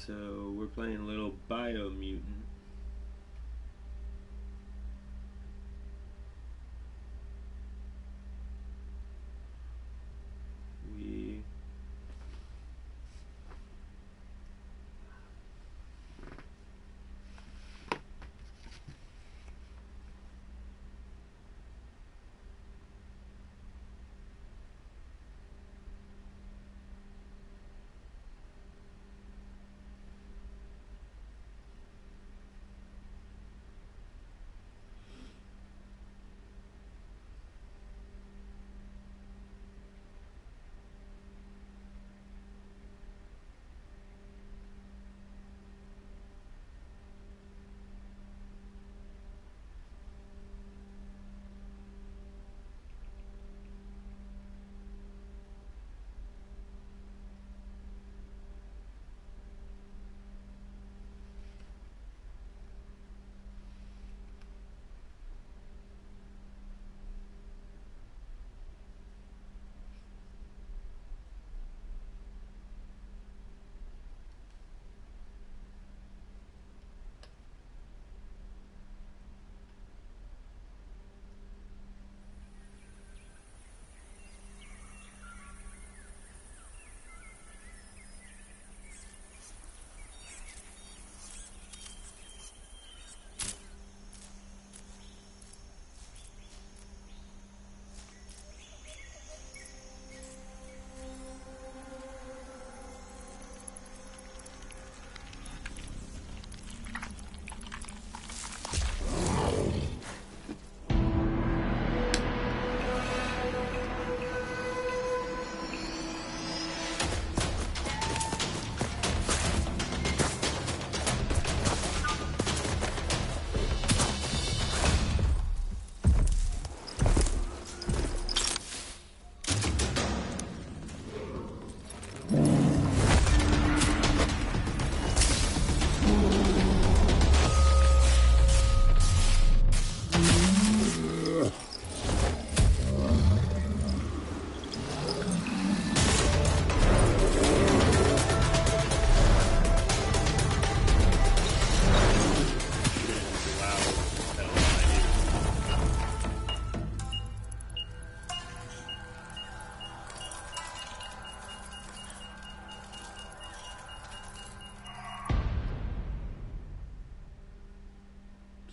So we're playing a little Biomutant. We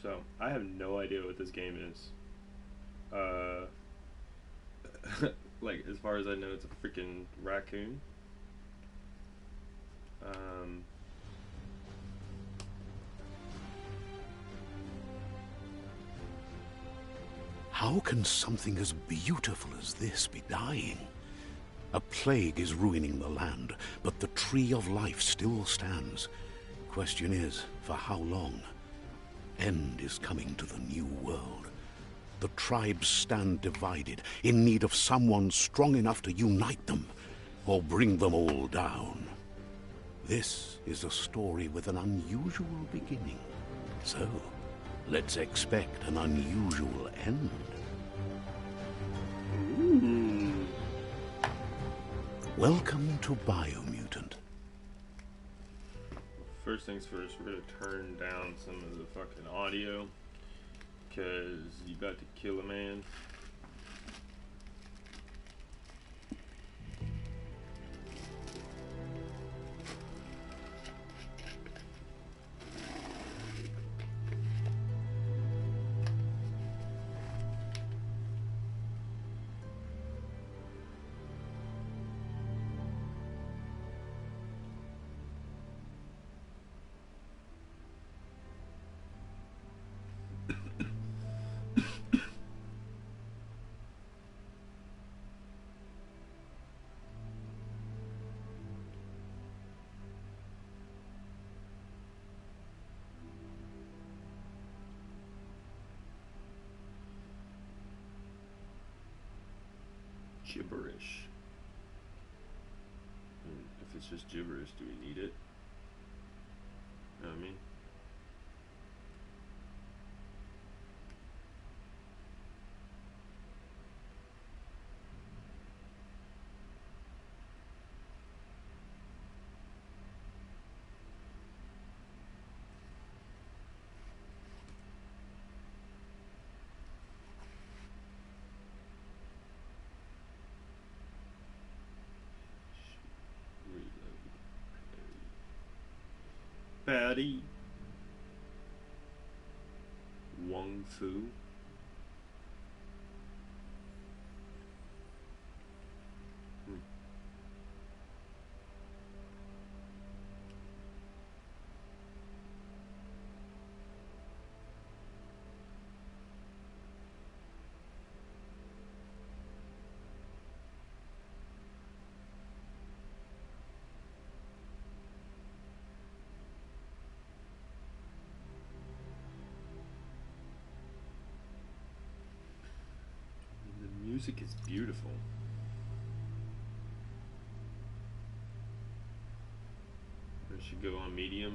So I have no idea what this game is. Like as far as I know, it's a freaking raccoon. Um, How can something as beautiful as this be dying? A plague is ruining the land, but the tree of life still stands. Question is, for how long? End is coming to the new world. The tribes stand divided, in need of someone strong enough to unite them, or bring them all down. This is a story with an unusual beginning. So, let's expect an unusual end. ooh. Welcome to Biomutant. First things first, we're gonna turn down some of the fucking audio, cause you about to kill a man. Gibberish. If it's just gibberish, do we need it? Know what I mean? Patty. Wong Fu. The music is beautiful. I should go on medium.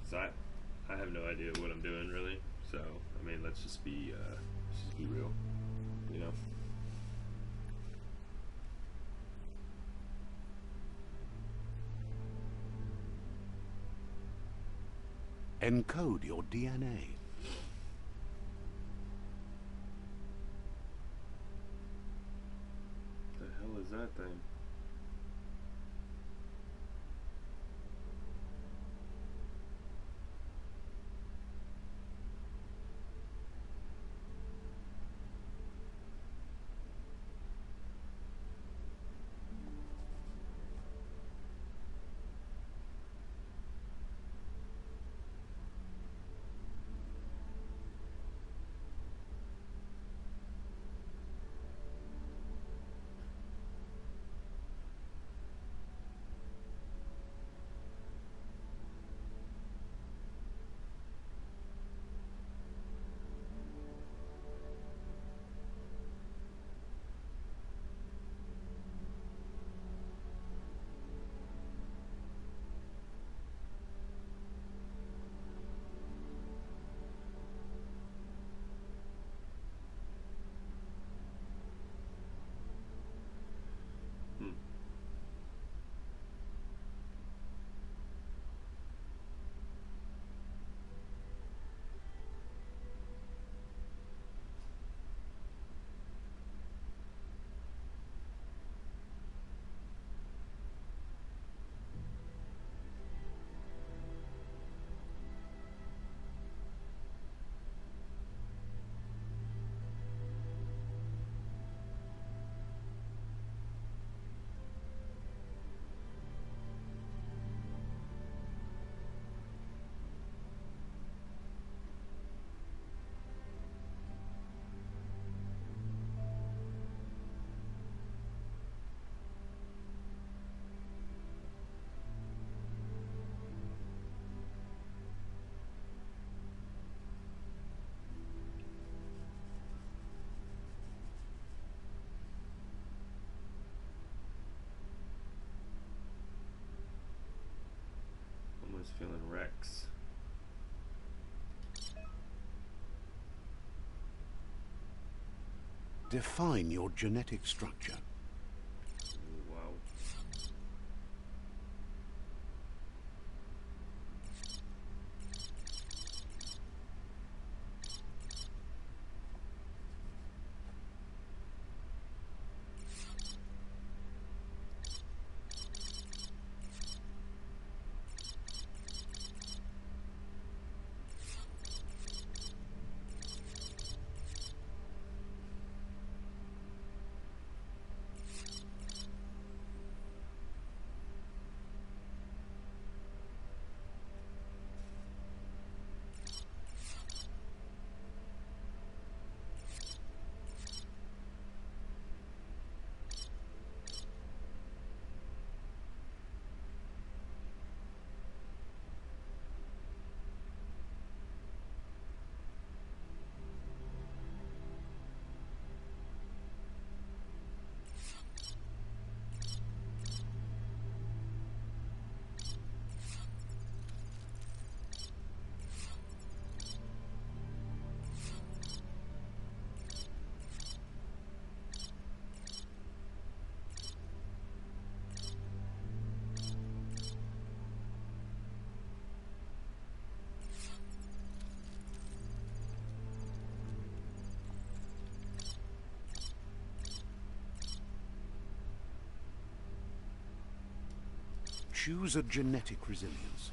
Cause I have no idea what I'm doing really. So I mean, let's just be real, you know. Encode your DNA. The hell is that thing? Almost feeling Rex. Define your genetic structure. Wow. Choose a genetic resilience.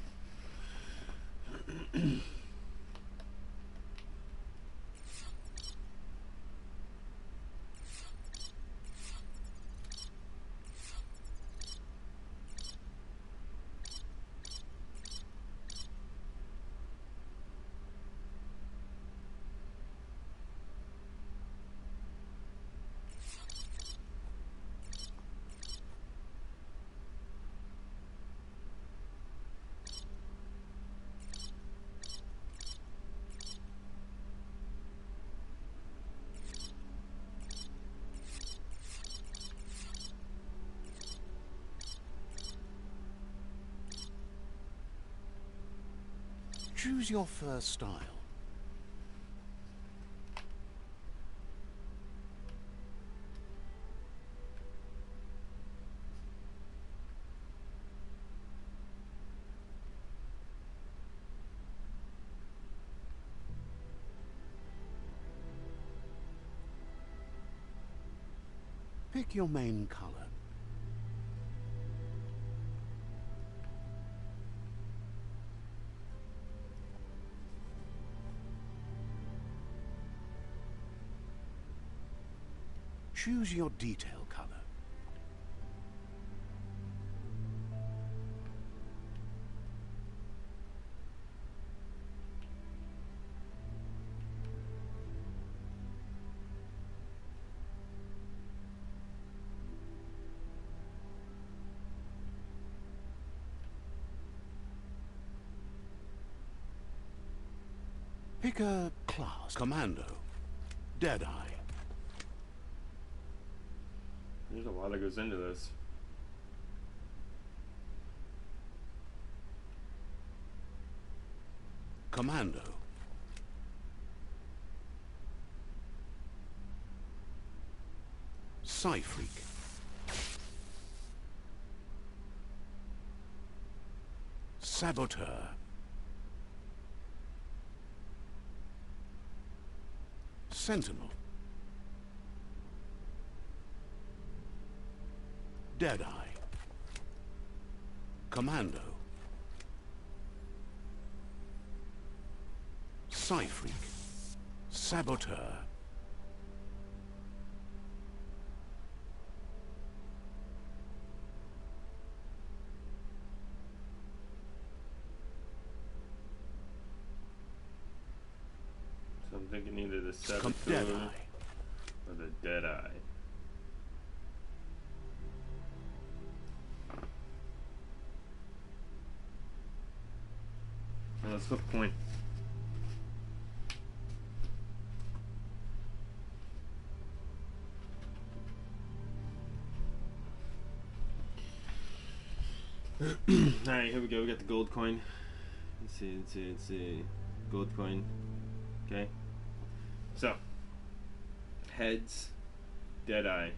Choose your first style. Pick your main color. Choose your detail color. Pick a class. Commando. Deadeye. There's a lot that goes into this. Commando. Psy-Freak. Saboteur. Sentinel. Deadeye. Commando. Psy-Freak. Saboteur. So I'm thinking either the Saboteur Deadeye. or the Deadeye. Now let's flip a coin. Alright, here we go. We got the gold coin. Let's see. Gold coin. Okay. So, heads, Deadeye,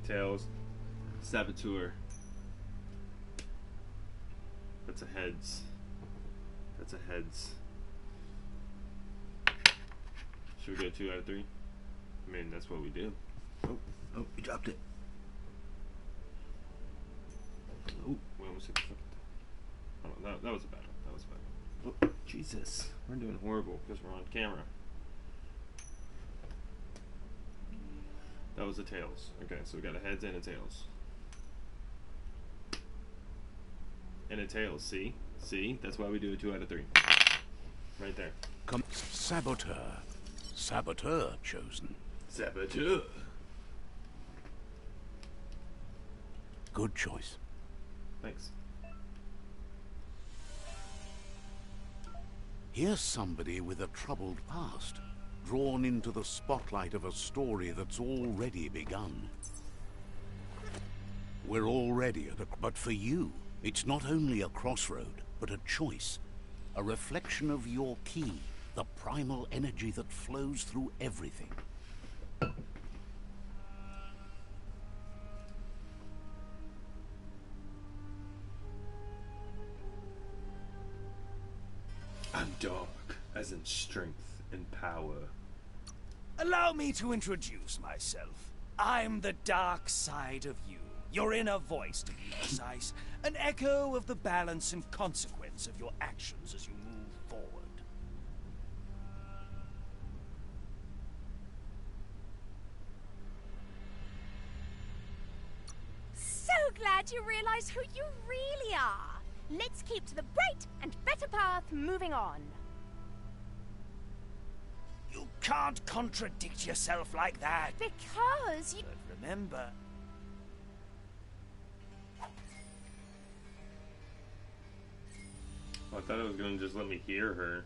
tails, Saboteur. That's a heads. That's a heads. Should we go 2 out of 3? I mean, that's what we do. Oh, we dropped it. Oh, we almost hit the fucking thing. Oh, that was a bad one. That was a bad one. Oh, Jesus. We're doing horrible because we're on camera. That was the tails. Okay, so we got a heads and a tails. And a tails, see? See? That's why we do a 2 out of 3. Right there. Saboteur. Saboteur chosen. Saboteur. Good choice. Thanks. Here's somebody with a troubled past, drawn into the spotlight of a story that's already begun. We're already at a... But for you, it's not only a crossroad, but a choice. A reflection of your key, the primal energy that flows through everything. I'm dark, as in strength and power. Allow me to introduce myself. I'm the dark side of you. Your inner voice, to be precise. An echo of the balance and consequence of your actions as you move forward. So glad you realize who you really are. Let's keep to the bright and better path moving on. You can't contradict yourself like that. Because you... But remember... I thought it was gonna just let me hear her.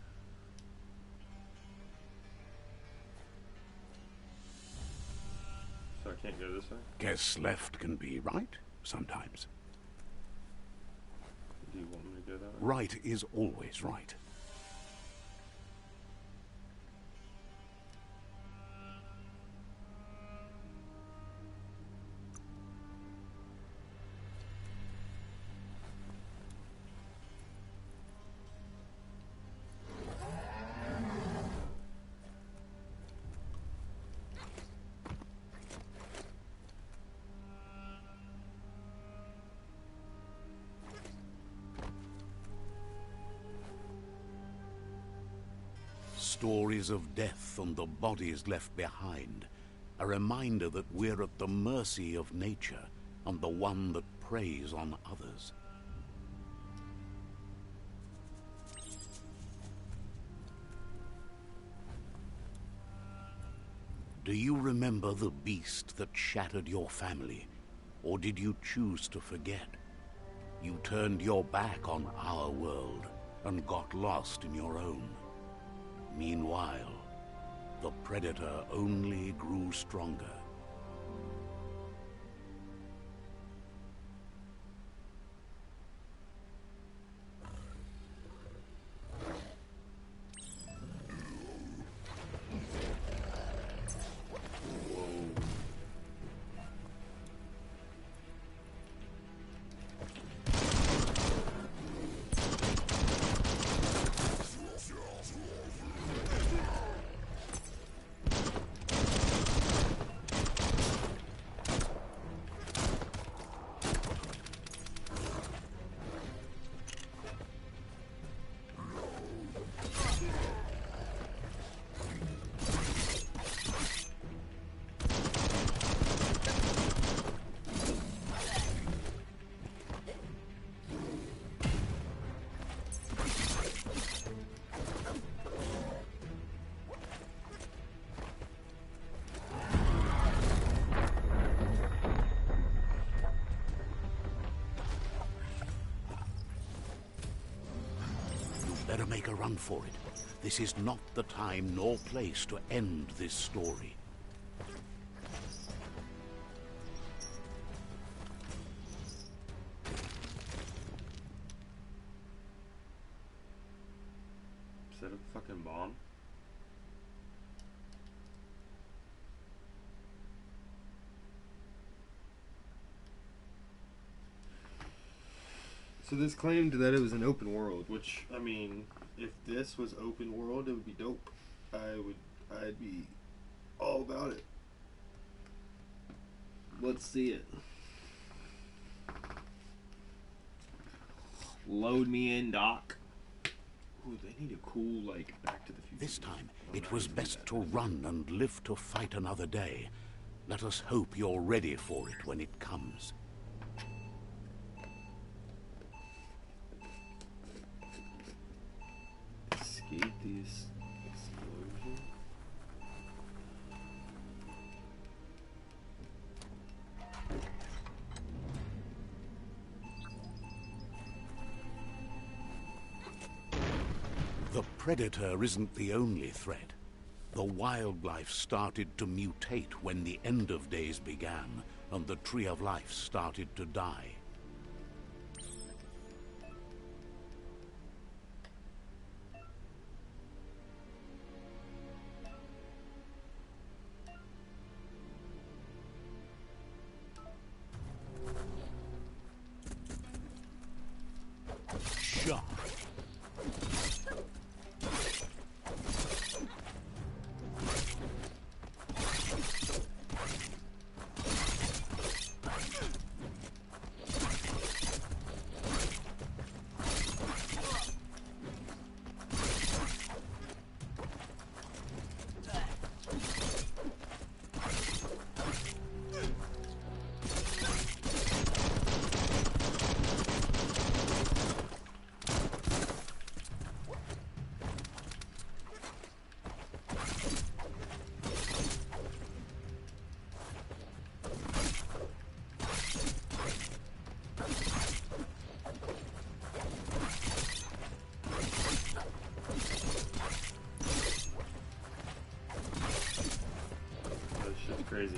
So I can't go this way? Guess left can be right, sometimes. Do you want me to go that way? Right is always right. Stories of death and the bodies left behind. A reminder that we're at the mercy of nature and the one that preys on others. Do you remember the beast that shattered your family? Or did you choose to forget? You turned your back on our world and got lost in your own. Meanwhile, the Predator only grew stronger. Better make a run for it. This is not the time nor place to end this story. Is that a fucking bomb? So this claimed that it was an open world, which, I mean, if this was open world, it would be dope. I'd be all about it. Let's see it. Load me in, Doc. Ooh, they need a cool, like, Back to the Future. This time, it was best to run and live to fight another day. Let us hope you're ready for it when it comes. Escape these explosion. The Predator isn't the only threat. The wildlife started to mutate when the end of days began, and the Tree of Life started to die. Shot. Shit's crazy.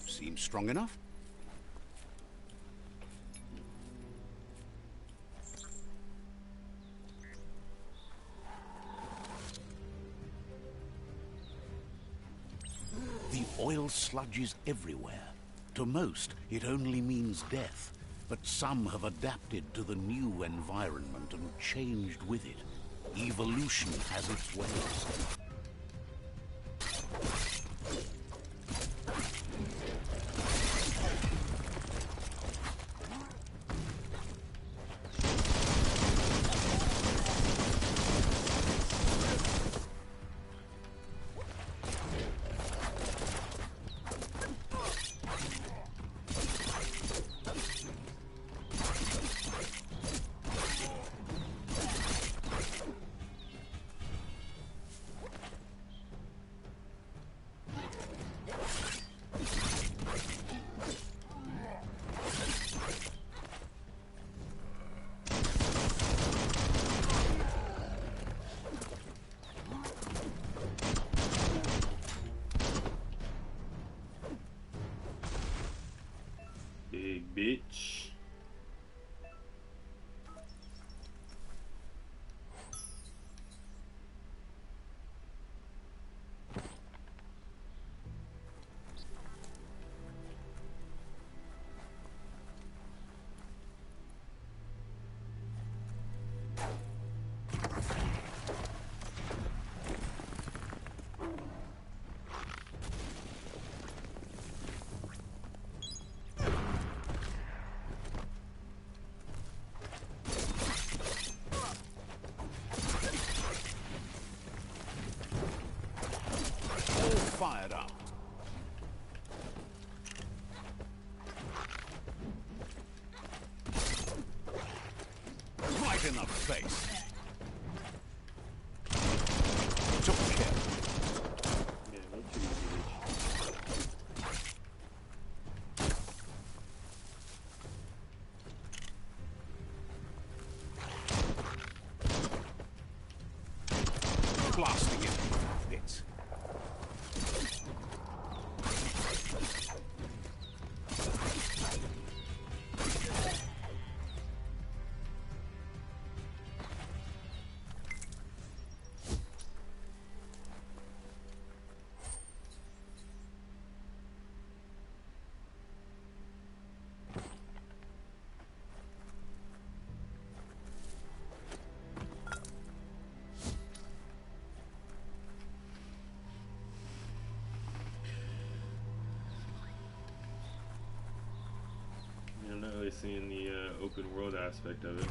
Seems strong enough. The oil sludges everywhere. To most, it only means death. But some have adapted to the new environment and changed with it. Evolution has its ways. Big bitch. Fired up. Right in the face. Took care. Yeah, no too easy, Blasting it. Bits. missing the open world aspect of it.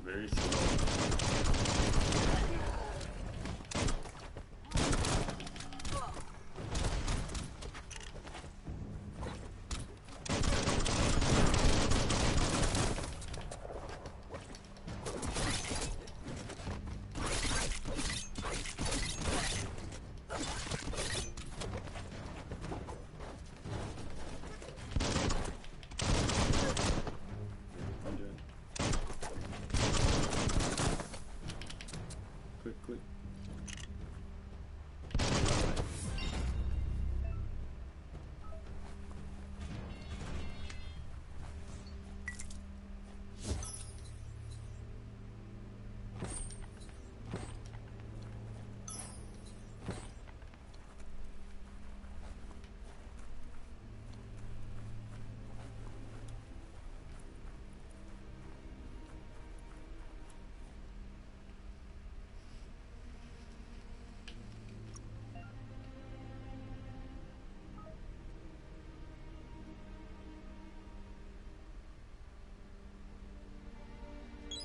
Very slow. Quick.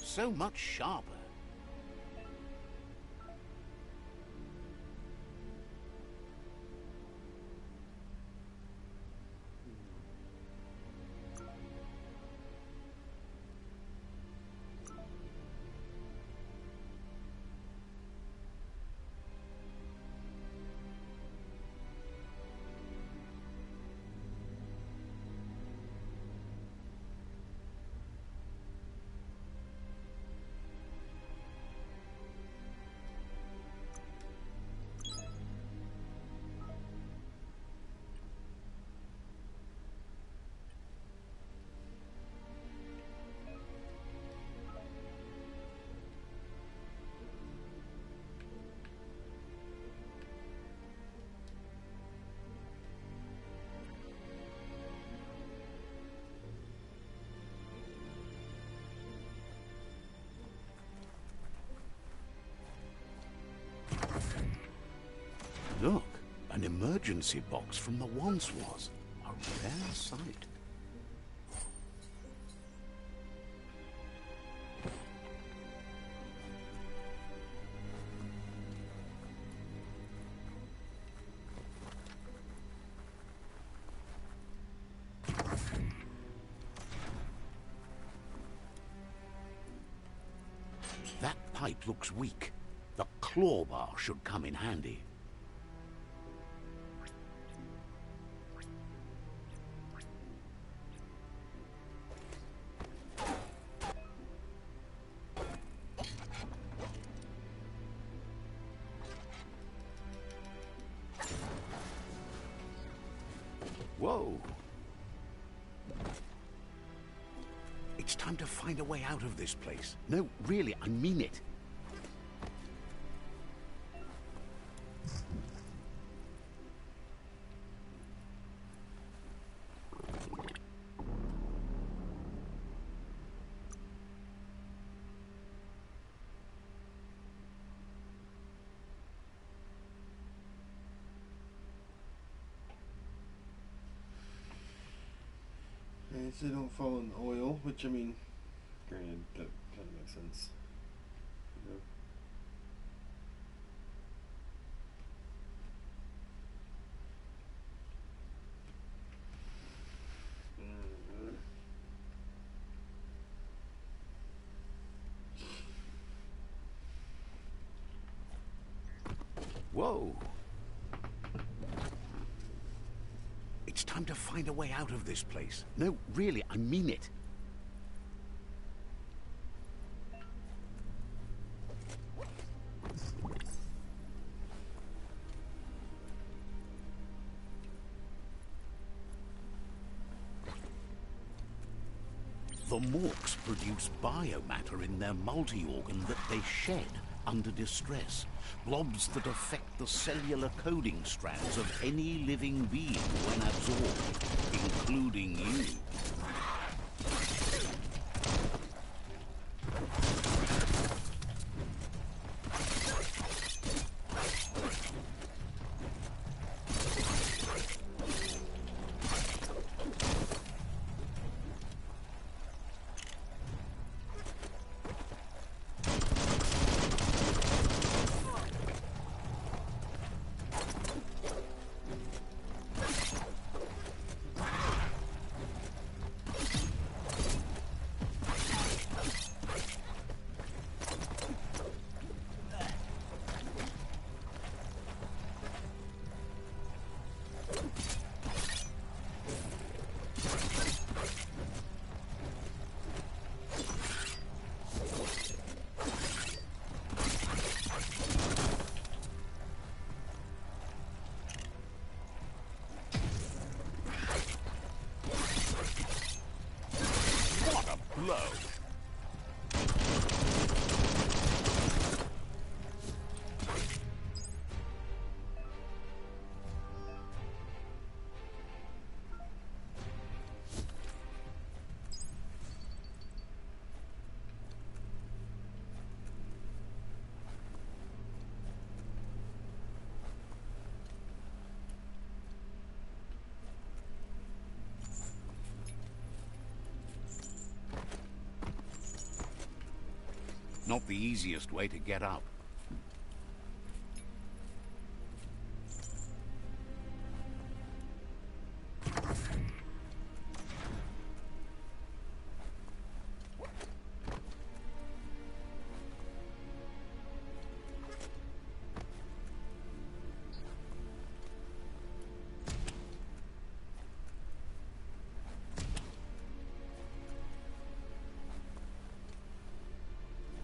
So much sharper. Look, an emergency box from the once was. A rare sight. That pipe looks weak. The claw bar should come in handy. Whoa! It's time to find a way out of this place. No, really, I mean it. And so they don't fall in oil, which I mean, granted, that kind of makes sense. You know? Whoa. It's time to find a way out of this place. No, really, I mean it. The Morks produce biomatter in their multi-organ that they shed under distress. Blobs that affect the cellular coding strands of any living being when absorbed, including you. Not the easiest way to get up.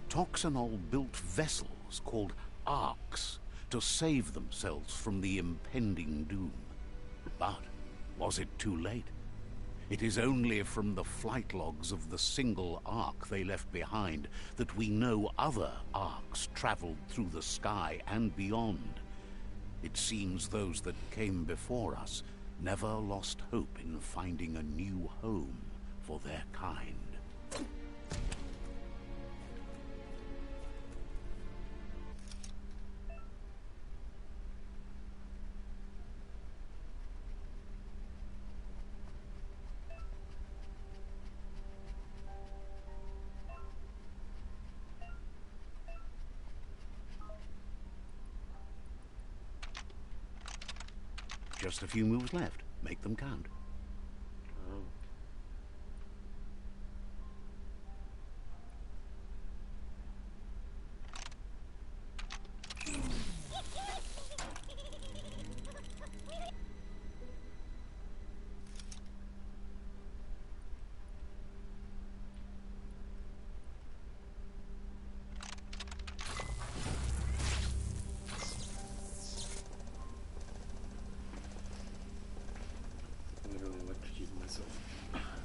Toxanol built vessels called arks to save themselves from the impending doom. But was it too late? It is only from the flight logs of the single ark they left behind that we know other arks traveled through the sky and beyond. It seems those that came before us never lost hope in finding a new home for their kind. Just a few moves left. Make them count.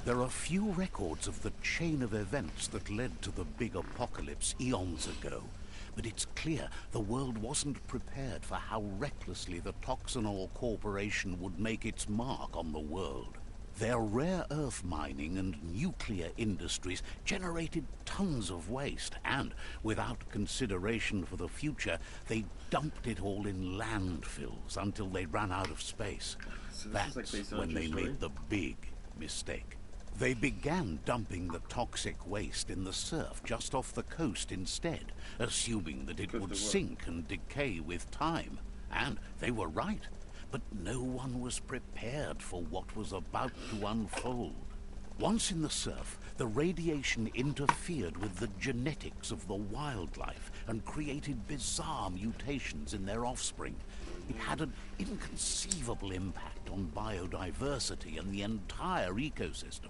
There are few records of the chain of events that led to the big apocalypse eons ago, but it's clear the world wasn't prepared for how recklessly the Toxanol Corporation would make its mark on the world. Their rare earth mining and nuclear industries generated tons of waste, and without consideration for the future, they dumped it all in landfills until they ran out of space. So That's when they made the big mistake. They began dumping the toxic waste in the surf just off the coast instead, assuming that it would sink and decay with time. And they were right. But no one was prepared for what was about to unfold. Once in the surf, the radiation interfered with the genetics of the wildlife and created bizarre mutations in their offspring. It had an inconceivable impact on biodiversity and the entire ecosystem.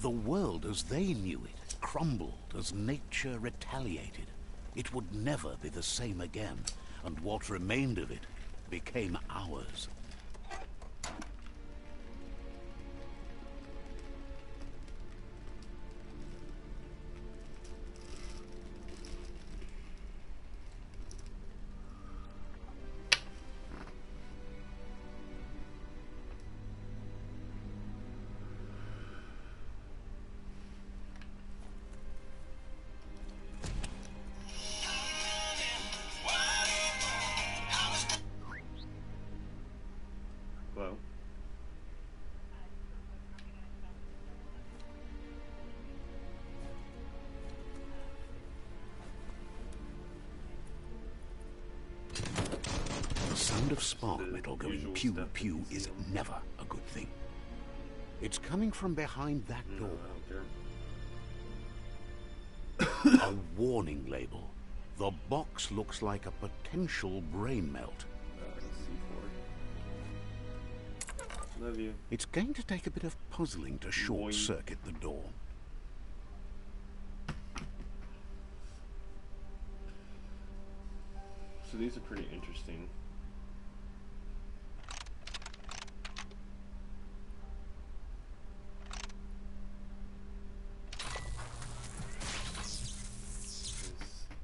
The world as they knew it crumbled as nature retaliated. It would never be the same again, and what remained of it became ours. Well, The sound of spark The metal going usual pew stuff pew that you is see. never a good thing. It's coming from behind that no, door. I don't care. A warning label. The box looks like a potential brain melt. C4. Love you. It's going to take a bit of puzzling to short-circuit the door. So these are pretty interesting.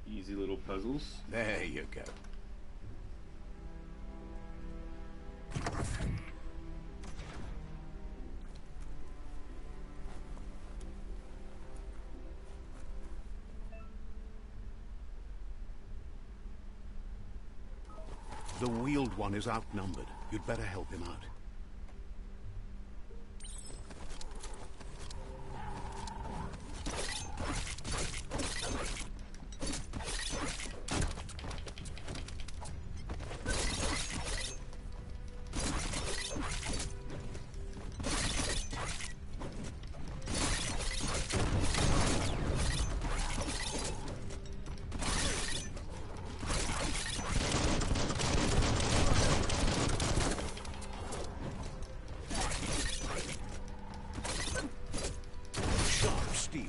These easy little puzzles. There you go. The wheeled one is outnumbered. You'd better help him out. Sharp steel.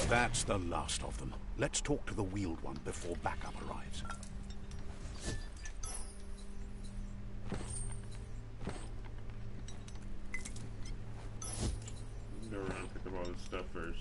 That's the last of them. Let's talk to the wheeled one before backup arrives. Go around and pick up all this stuff first.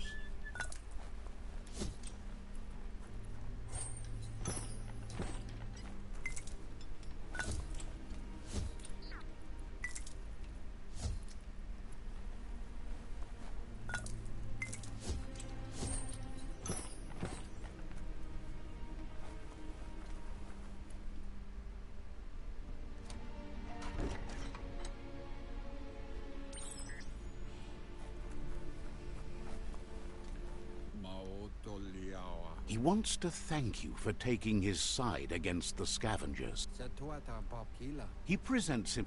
He wants to thank you for taking his side against the scavengers. He presents him.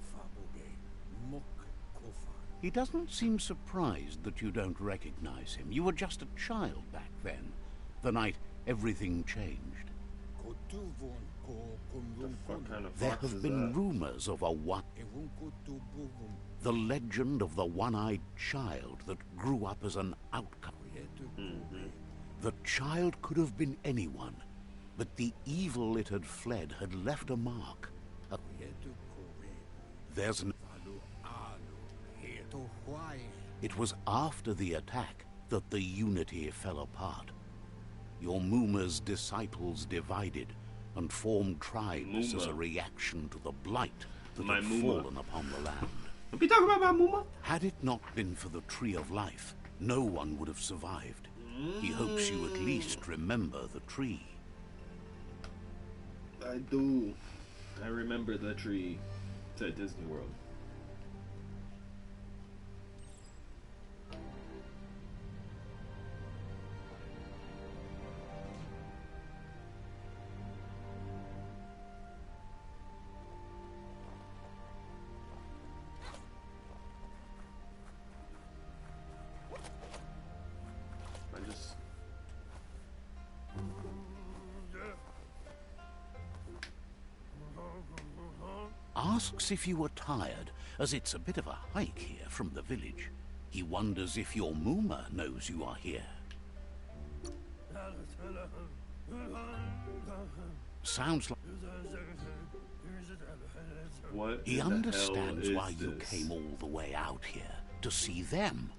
He doesn't seem surprised that you don't recognize him. You were just a child back then, the night everything changed. The fuck kind of There fox have is been that? rumors of a one. The legend of the one-eyed child that grew up as an outcast. The child could have been anyone, but the evil it had fled had left a mark. There's It was after the attack that the unity fell apart. Your Muma's disciples divided and formed tribes as a reaction to the blight that had fallen upon the land. Don't be talking about my Muma. Had it not been for the Tree of Life, no one would have survived. He hopes you at least remember the tree. I do. I remember the tree. It's at Disney World. Asks if you are tired, as it's a bit of a hike here from the village. He wonders if your Muma knows you are here. Sounds like... What he understands why this? You came all the way out here, to see them.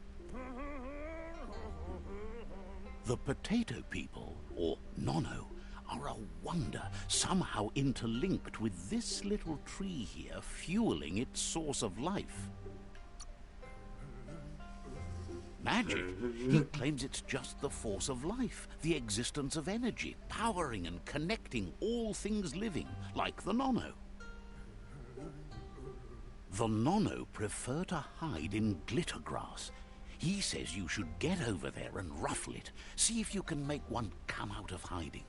The potato people, or Nono, are a wonder, somehow interlinked with this little tree here, fueling its source of life. Magic. He claims it's just the force of life, the existence of energy, powering and connecting all things living, like the Nono. The Nono prefer to hide in glitter grass. He says you should get over there and ruffle it. See if you can make one come out of hiding.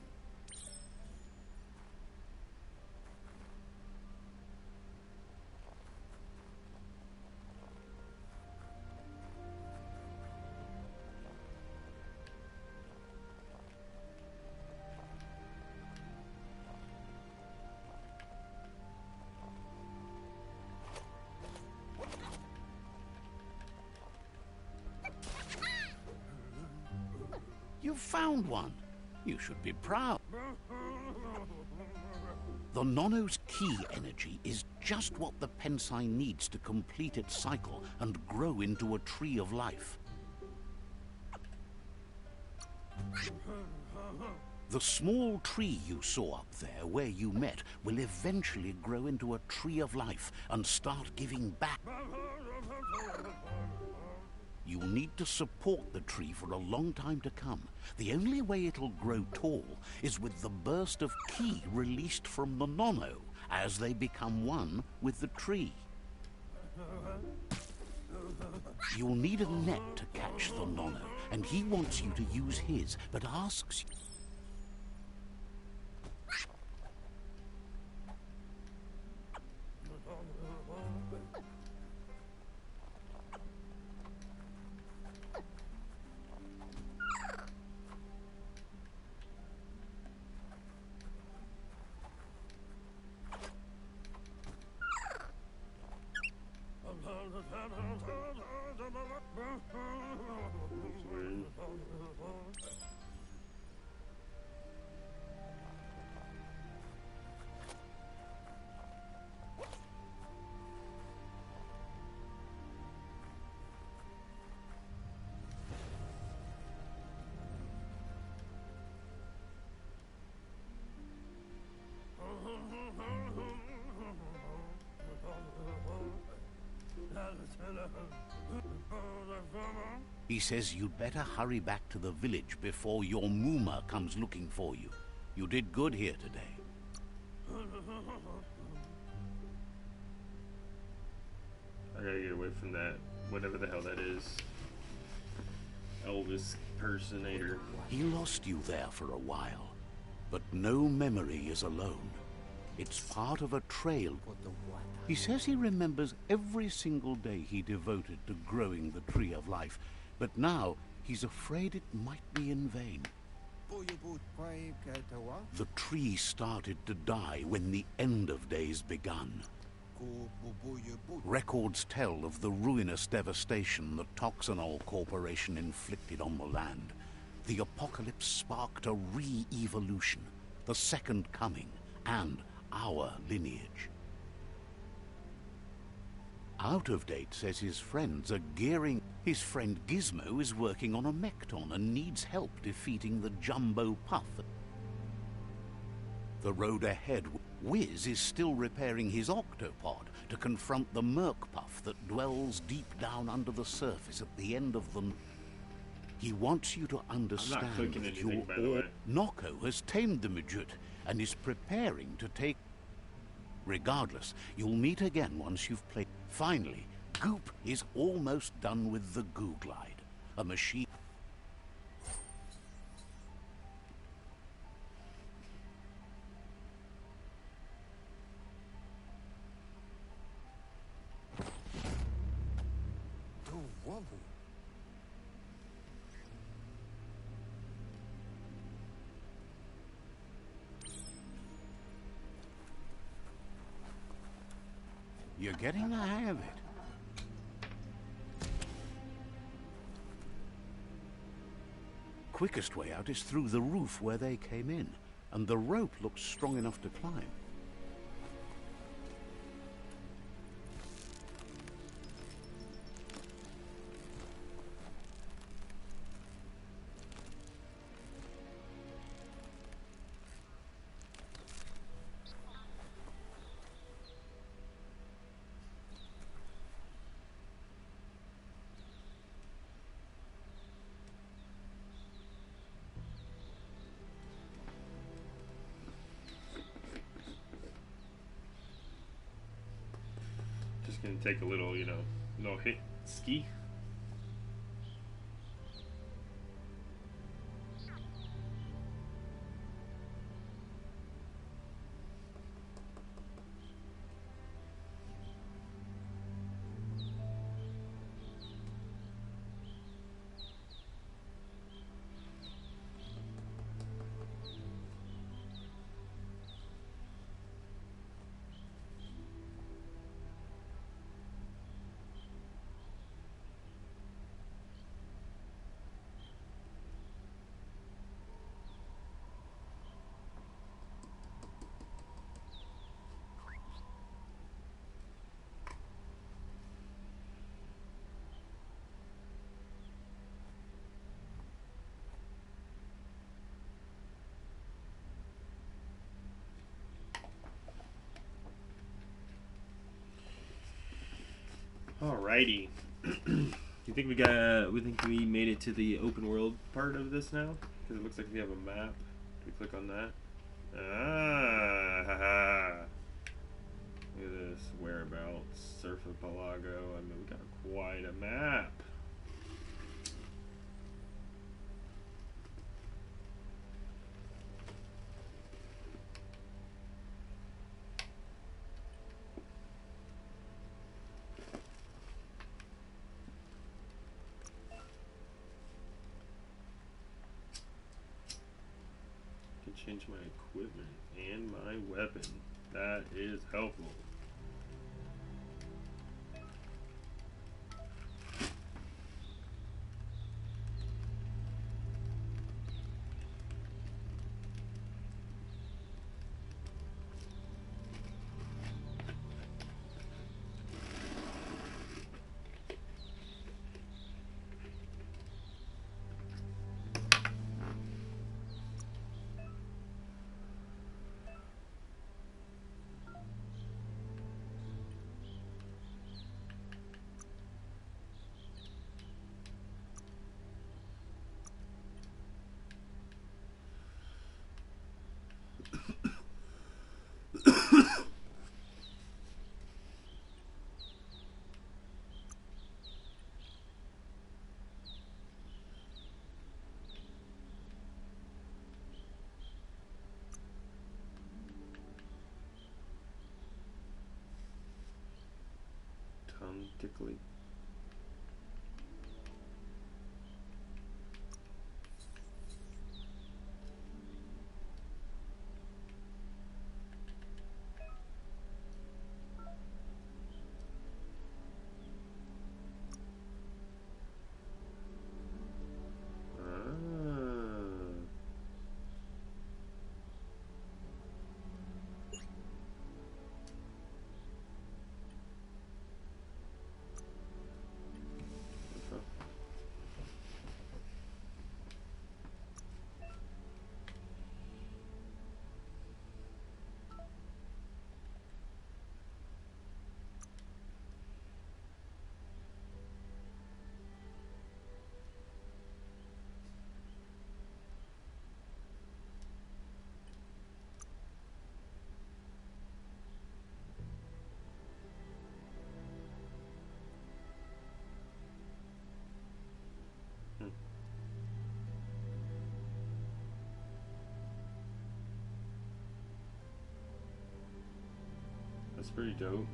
You found one. You should be proud. The Nono's key energy is just what the Pensai needs to complete its cycle and grow into a tree of life. The small tree you saw up there where you met will eventually grow into a tree of life and start giving back. You'll need to support the tree for a long time to come. The only way it'll grow tall is with the burst of ki released from the Nono as they become one with the tree. You'll need a net to catch the Nono, and he wants you to use his, but asks you... He says you'd better hurry back to the village before your Muma comes looking for you. You did good here today. I gotta get away from that, whatever the hell that is. Elvis impersonator. He lost you there for a while, but no memory is alone. It's part of a trail. He says he remembers every single day he devoted to growing the Tree of Life, but now he's afraid it might be in vain. The tree started to die when the end of days begun. Records tell of the ruinous devastation the Toxanol Corporation inflicted on the land. The apocalypse sparked a re-evolution, the second coming, and our lineage. Out of Date says his friends are gearing... His friend Gizmo is working on a Mekton and needs help defeating the Jumbo Puff. The road ahead... Wiz is still repairing his octopod to confront the Merc Puff that dwells deep down under the surface at the end of them. He wants you to understand clicking that anything, by the way. Noko has tamed the midget and is preparing to take... Regardless, you'll meet again once you've played... Finally, Goop is almost done with the Goo Glide, a machine... You're getting the hang of it. Quickest way out is through the roof where they came in, and the rope looks strong enough to climb. Gonna take a little, you know, no hit ski. Alrighty. You think we think we made it to the open world part of this now? Because it looks like we have a map. Do we click on that? Ah, haha. Look at this. Whereabouts. Surfapalago. I mean, we got quite a map. Change my equipment and my weapon. That is helpful. Tongue tickly. pretty dope.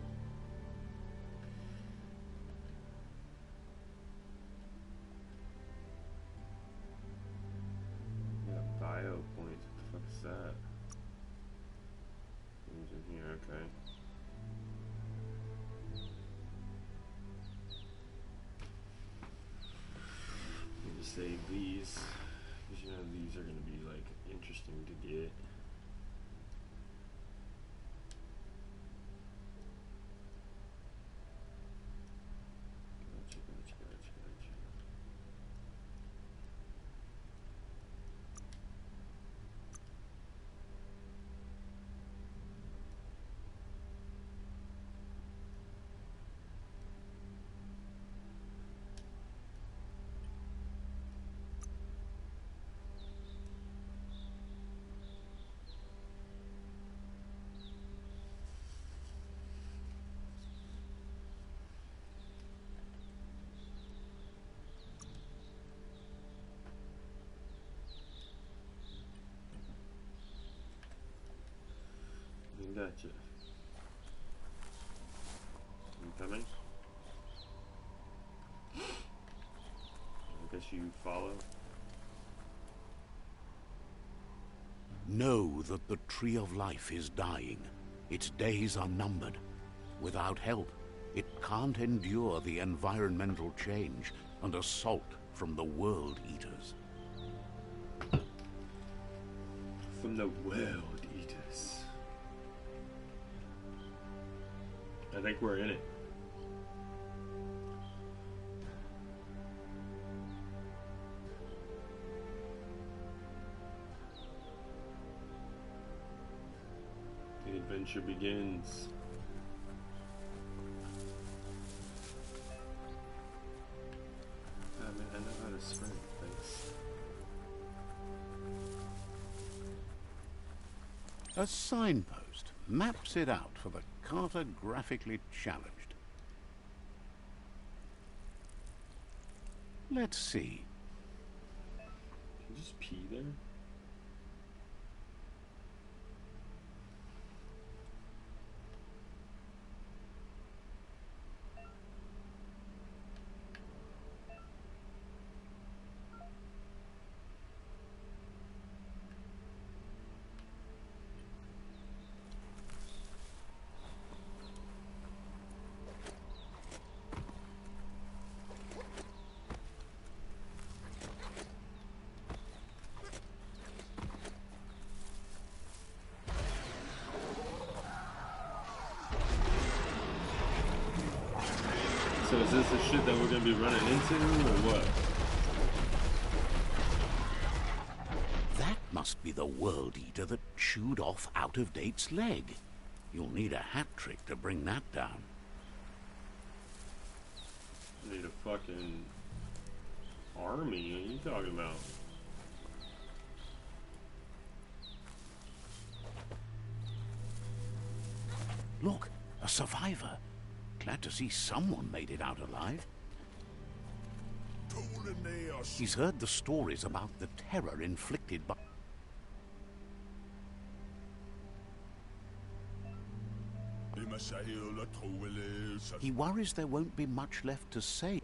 Yeah, bio points. What the fuck is that? Things in here, okay. Let me save these, because you know these are gonna be like interesting to get. Gotcha. Gotcha. You coming? I guess you follow. Know that the Tree of Life is dying. Its days are numbered. Without help, it can't endure the environmental change and assault from the World Eaters. From the World Eaters. I think we're in it. The adventure begins. Ah, man, I know how to sprint. Thanks. A signpost maps it out for the cartographically challenged. Let's see. Can you just pee there? So is this the shit that we're gonna be running into, or what? That must be the World Eater that chewed off Out-of-Date's leg. You'll need a hat trick to bring that down. I need a fucking army. What are you talking about? Look, a survivor. Glad to see someone made it out alive. He's heard the stories about the terror inflicted by... He worries there won't be much left to say.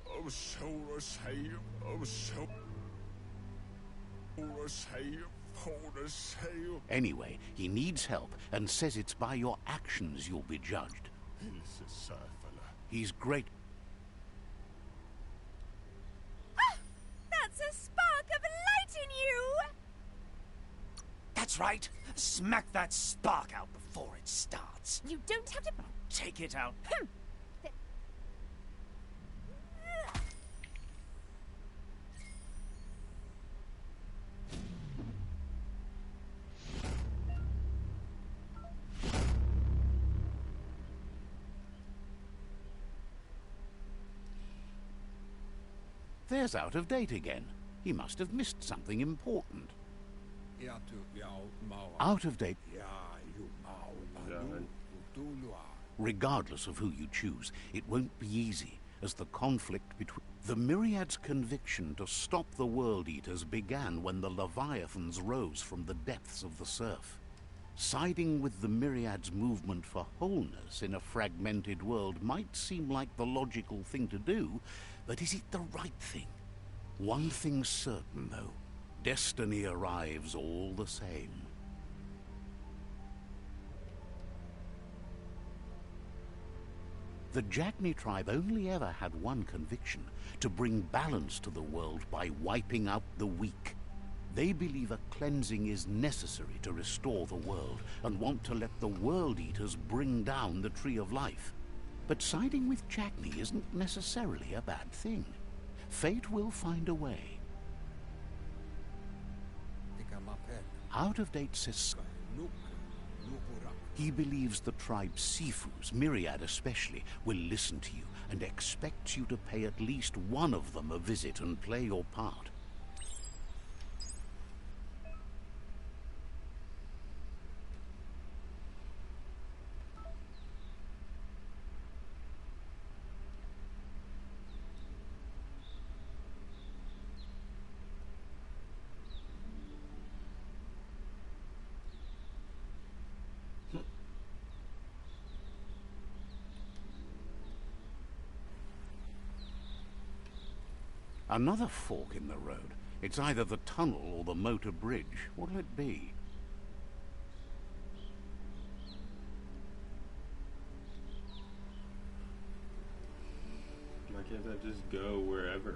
Anyway, he needs help and says it's by your actions you'll be judged. He's great. Ah, that's a spark of light in you! That's right. Smack that spark out before it starts. You don't have to... Take it out. There's Out-of-Date again. He must have missed something important. Out-of-Date. Regardless of who you choose, it won't be easy, as the conflict between... The Myriad's conviction to stop the World Eaters began when the Leviathans rose from the depths of the surf. Siding with the Myriad's movement for wholeness in a fragmented world might seem like the logical thing to do, but is it the right thing? One thing's certain, though. Destiny arrives all the same. The Jagni tribe only ever had one conviction: to bring balance to the world by wiping out the weak. They believe a cleansing is necessary to restore the world, and want to let the World Eaters bring down the Tree of Life. But siding with Jagni isn't necessarily a bad thing. Fate will find a way. Out-of-date says he believes the tribe's Sifus, Myriad especially, will listen to you and expects you to pay at least one of them a visit and play your part. Another fork in the road. It's either the tunnel or the motor bridge. What'll it be? Why can't I just go wherever?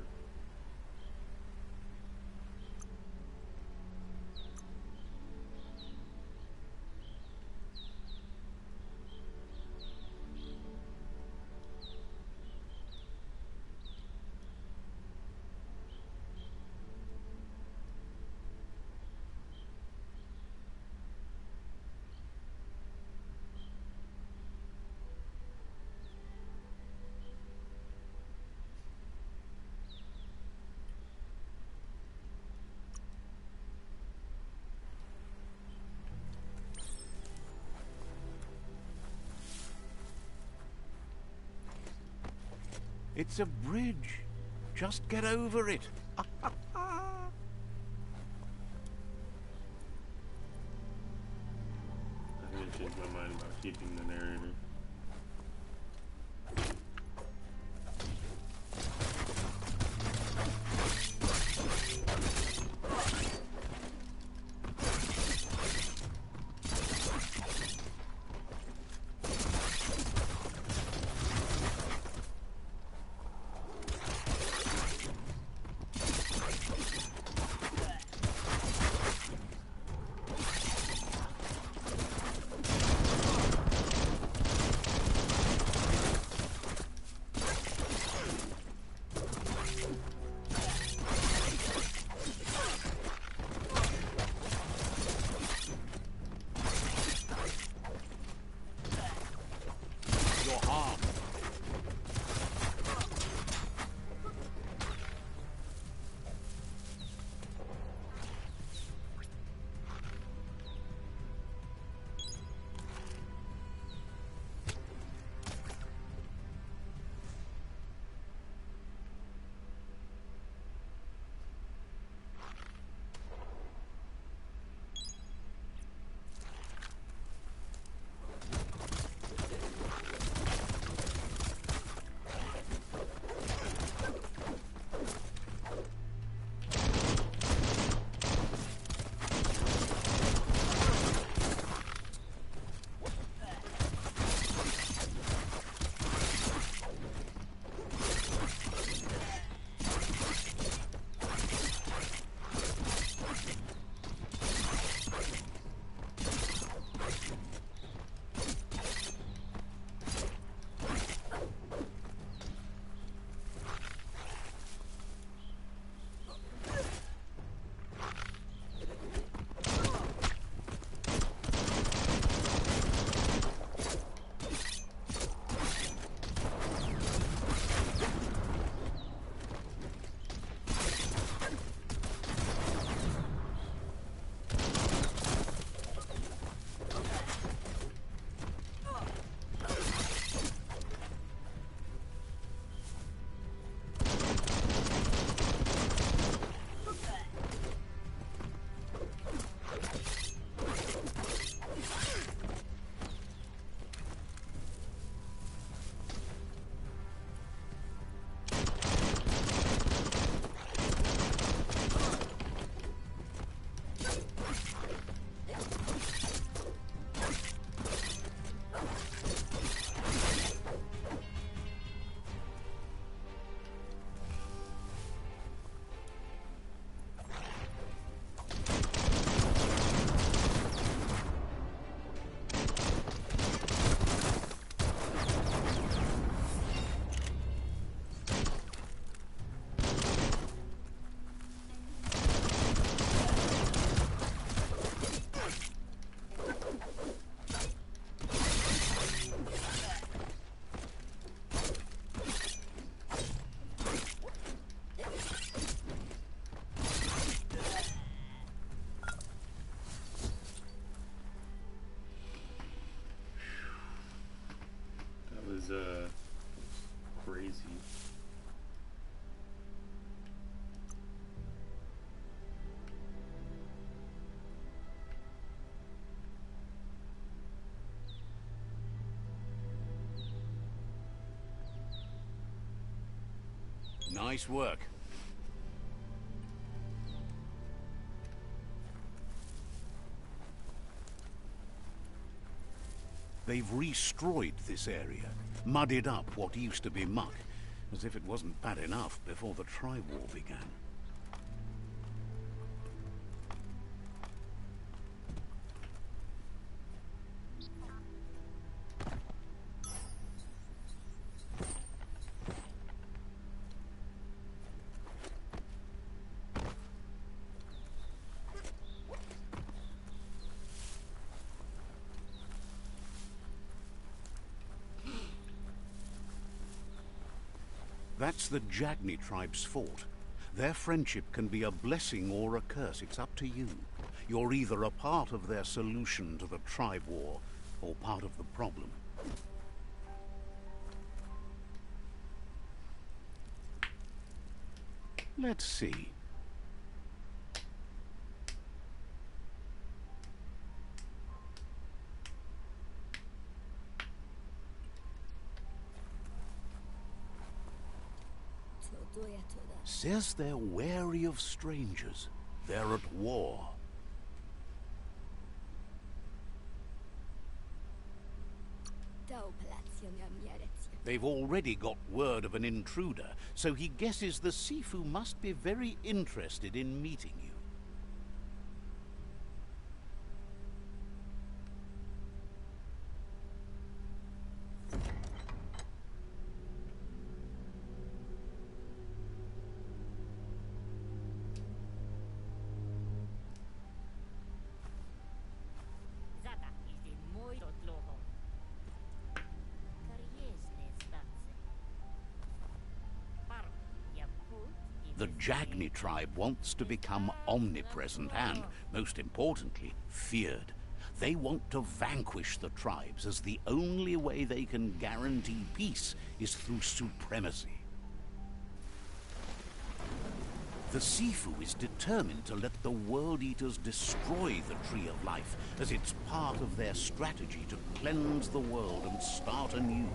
It's a bridge. Just get over it. I think I changed my mind about keeping the narrator. Nice work. They've destroyed this area, muddied up what used to be muck, as if it wasn't bad enough before the tribe war began. That's the Jagni tribe's fort. Their friendship can be a blessing or a curse. It's up to you. You're either a part of their solution to the tribe war, or part of the problem. Let's see. Says they're wary of strangers. They're at war. They've already got word of an intruder, so he guesses the Sifu must be very interested in meeting you. The Jagni tribe wants to become omnipresent and, most importantly, feared. They want to vanquish the tribes, as the only way they can guarantee peace is through supremacy. The Sifu is determined to let the World Eaters destroy the Tree of Life, as it's part of their strategy to cleanse the world and start anew.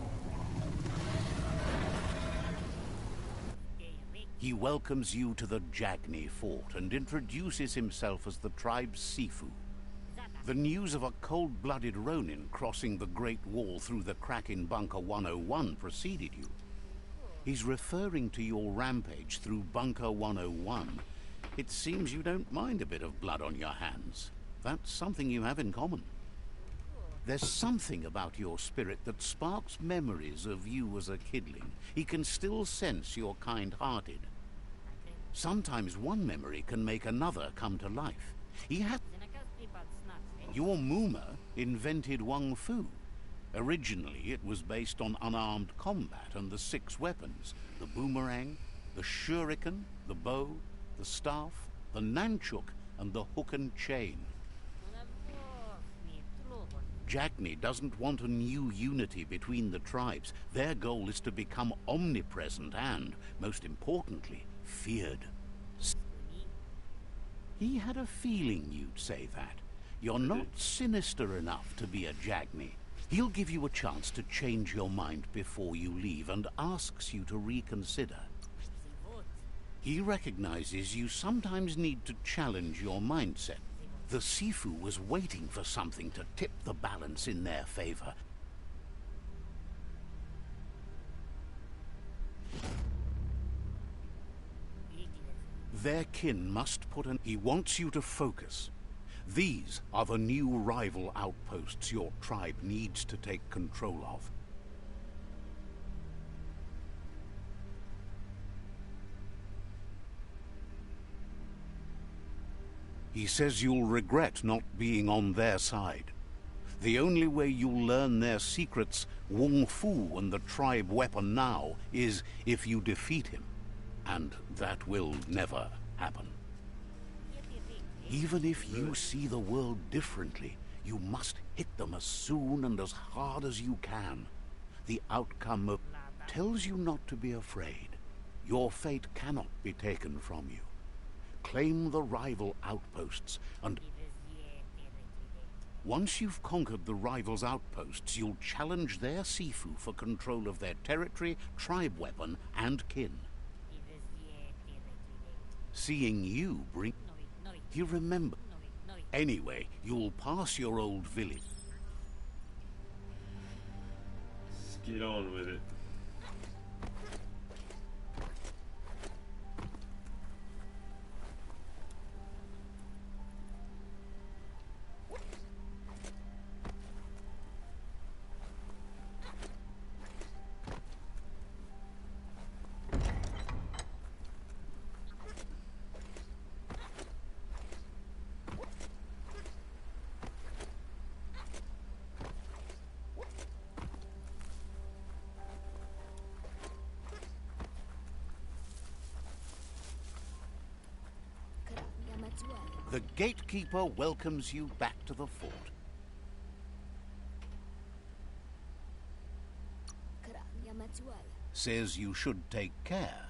He welcomes you to the Jagni fort and introduces himself as the tribe's Sifu. The news of a cold-blooded Ronin crossing the Great Wall through the crack in Bunker 101 preceded you. He's referring to your rampage through Bunker 101. It seems you don't mind a bit of blood on your hands. That's something you have in common. There's something about your spirit that sparks memories of you as a kidling. He can still sense you're kind-hearted. Sometimes one memory can make another come to life. Your Muma invented Wung Fu. Originally, it was based on unarmed combat and the 6 weapons: the boomerang, the shuriken, the bow, the staff, the nunchuk, and the hook and chain. Jagni doesn't want a new unity between the tribes. Their goal is to become omnipresent and, most importantly, feared. He had a feeling you'd say that. You're not sinister enough to be a Jagni. He'll give you a chance to change your mind before you leave and asks you to reconsider. He recognizes you sometimes need to challenge your mindset. The Sifu was waiting for something to tip the balance in their favor. Their kin must put an... He wants you to focus. These are the new rival outposts your tribe needs to take control of. He says you'll regret not being on their side. The only way you'll learn their secrets, Wung Fu and the tribe weapon now, is if you defeat him. And that will never happen. Even if you see the world differently, you must hit them as soon and as hard as you can. The outcome tells you not to be afraid. Your fate cannot be taken from you. Claim the rival outposts, and once you've conquered the rivals' outposts, you'll challenge their Sifu for control of their territory, tribe weapon, and kin. seeing you bring... You remember... Anyway, you'll pass your old village. Let's get on with it. The gatekeeper welcomes you back to the fort. Says you should take care.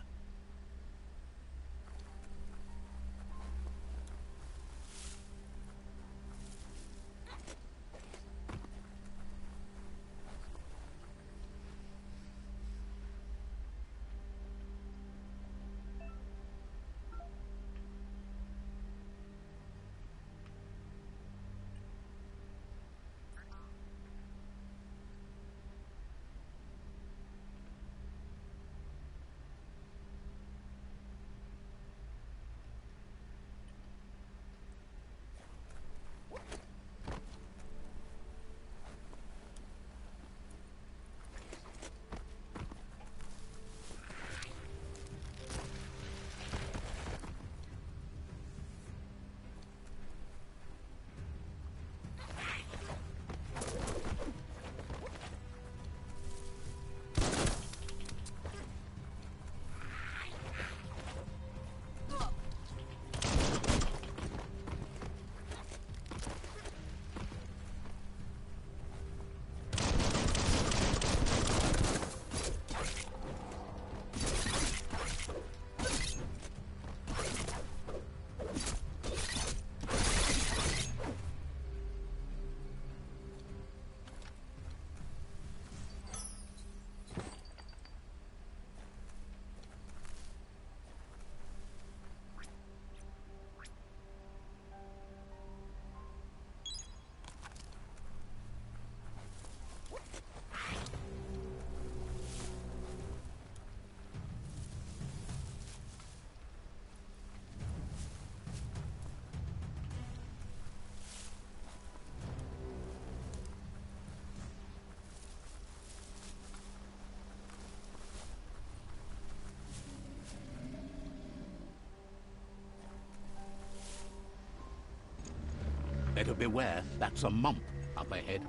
Better beware, that's a mump up ahead.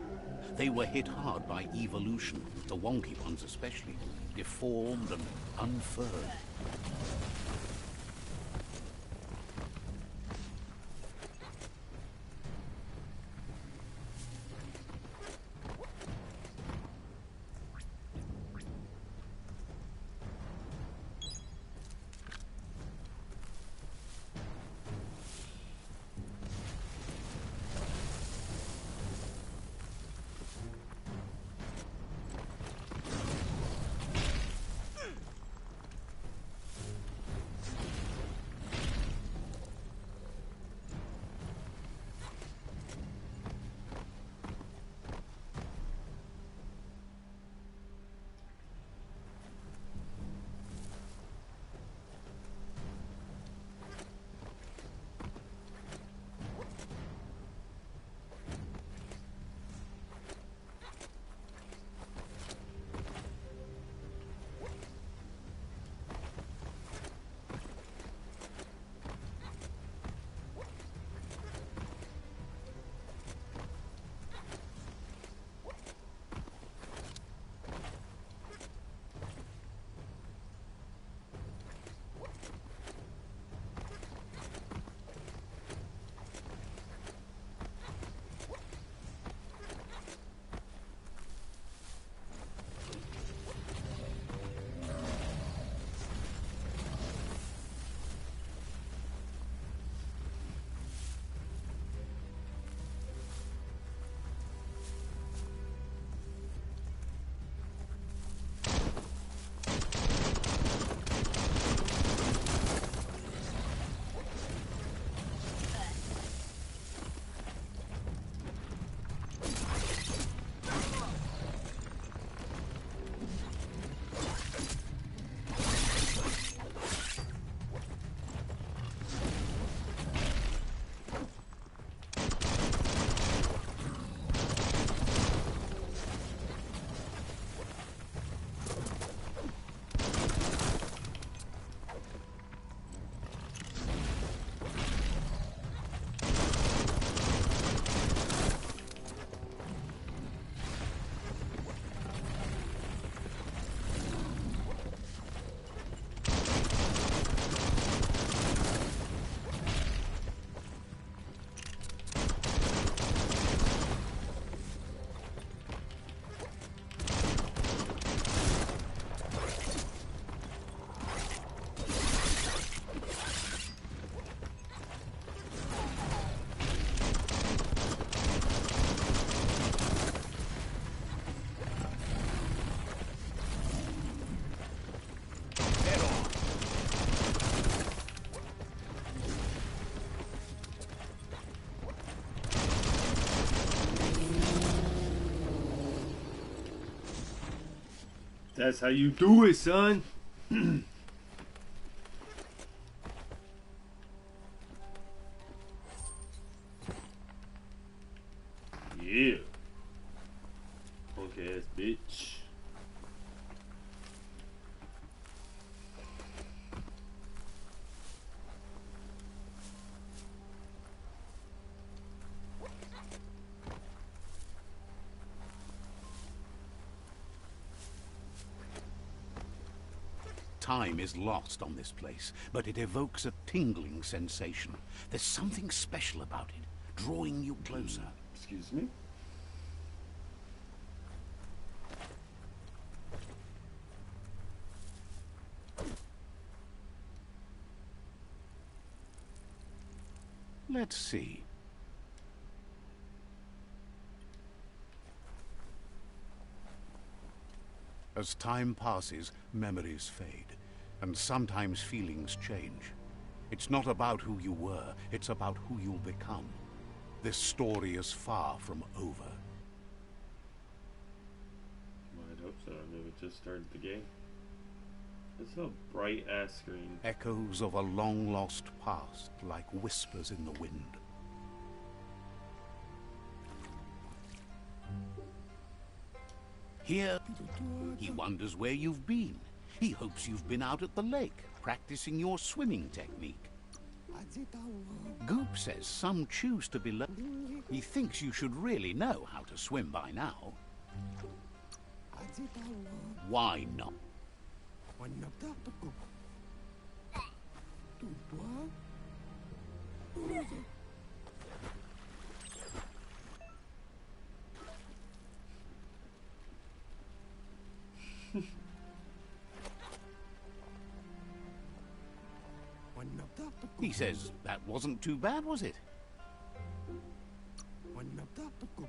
They were hit hard by evolution, the wonky ones especially, deformed and unfurred. That's how you do it, son. Yeah. Punk ass bitch. Time is lost on this place, but it evokes a tingling sensation. There's something special about it, drawing you closer. Excuse me? Let's see. As time passes, memories fade, and sometimes feelings change. It's not about who you were, it's about who you'll become. This story is far from over. I'd hope so. I mean, we just started the game. It's a bright ass screen. Echoes of a long-lost past, like whispers in the wind. Here, he wonders where you've been. He hopes you've been out at the lake, practicing your swimming technique. Goop says some choose to be learned. He thinks you should really know how to swim by now. Why not? He says that wasn't too bad, was it?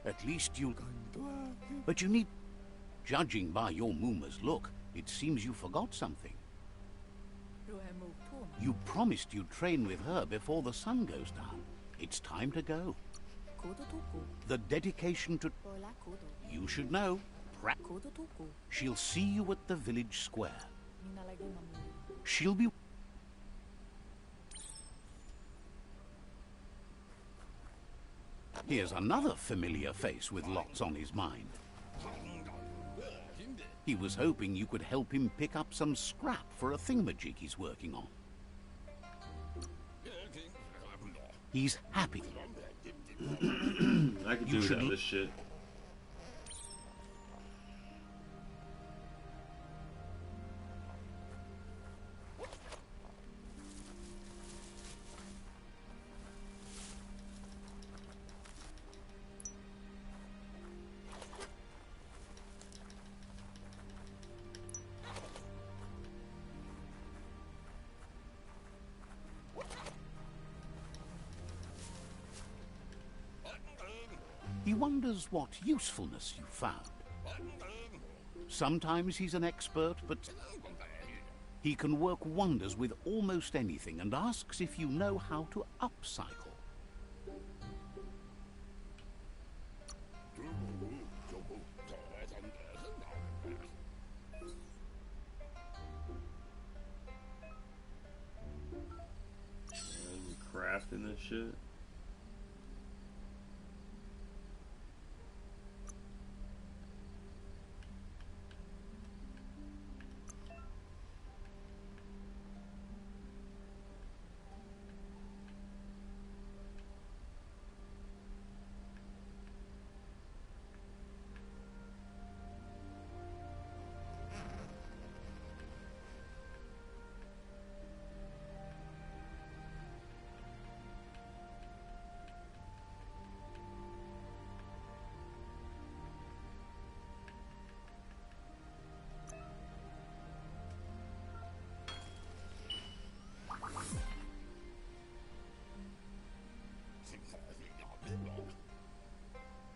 At least you... But you need... Judging by your Mooma's look, it seems you forgot something. You promised you'd train with her before the sun goes down. It's time to go. The dedication to... You should know. She'll see you at the village square. She'll be... Here's another familiar face with lots on his mind. He was hoping you could help him pick up some scrap for a thingamajig he's working on. He's happy. I could do without this shit. He wonders what usefulness you found. Sometimes he's an expert, but he can work wonders with almost anything and asks if you know how to upcycle. Crafting this shit.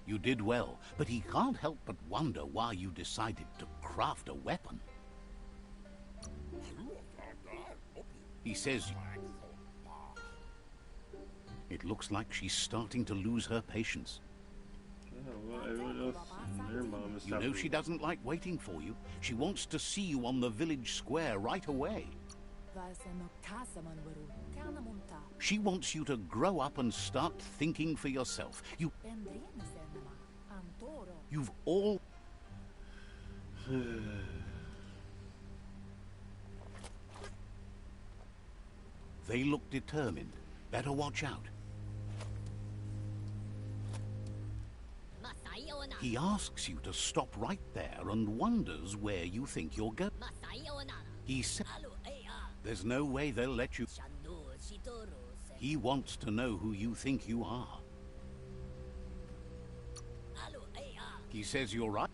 You did well, but he can't help but wonder why you decided to craft a weapon. He says... It looks like she's starting to lose her patience. Oh, well, everyone else and their mom is You know she doesn't like waiting for you. She wants to see you on the village square right away. She wants you to grow up and start thinking for yourself. You've all... They look determined. Better watch out. He asks you to stop right there and wonders where you think you're going. He said there's no way they'll let you. He wants to know who you think you are. He says you're right.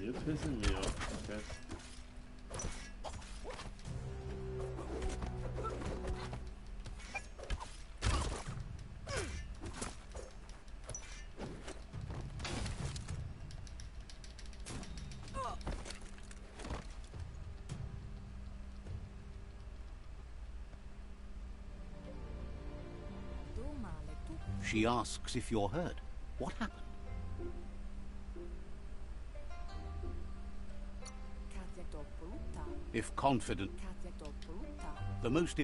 You're pissing me off, okay? She asks if you're hurt. What happened? If confident, the most...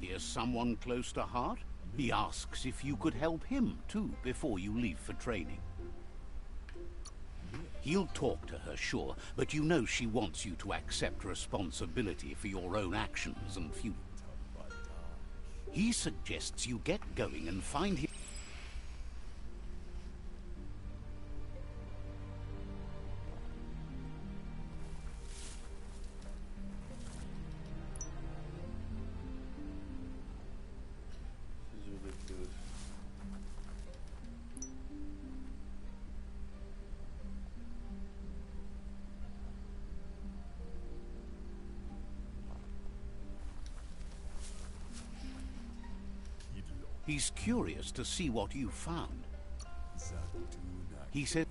Here's someone close to heart. He asks if you could help him too before you leave for training. He'll talk to her, sure, but you know she wants you to accept responsibility for your own actions and future. He suggests you get going and find him. This is ridiculous. He's curious to see what you found. He said,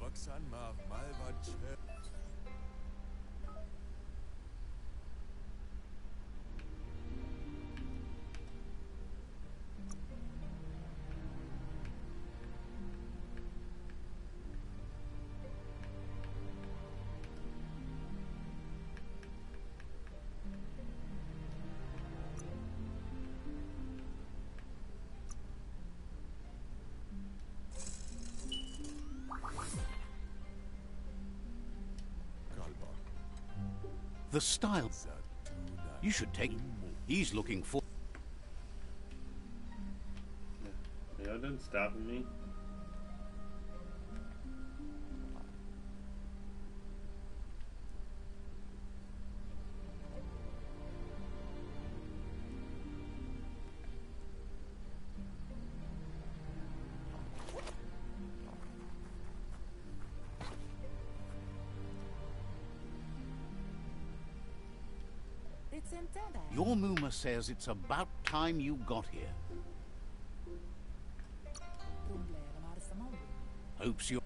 the style. You should take... He's looking for... Y'all done stopping me? Your Muma says it's about time you got here. Hopes you're...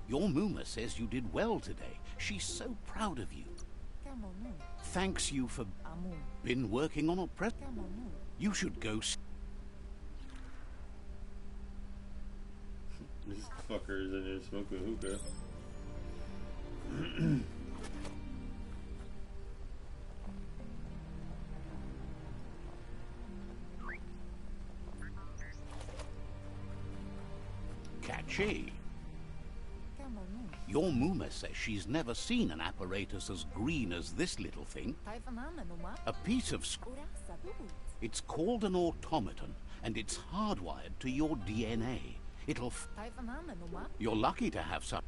Your Muma says you did well today. She's so proud of you. Thanks you for... Been working on a present. You should go... This fucker's in here smoking hookah. Catchy. Your Muma says she's never seen an apparatus as green as this little thing. A piece of It's called an automaton, and it's hardwired to your DNA. You're lucky to have such.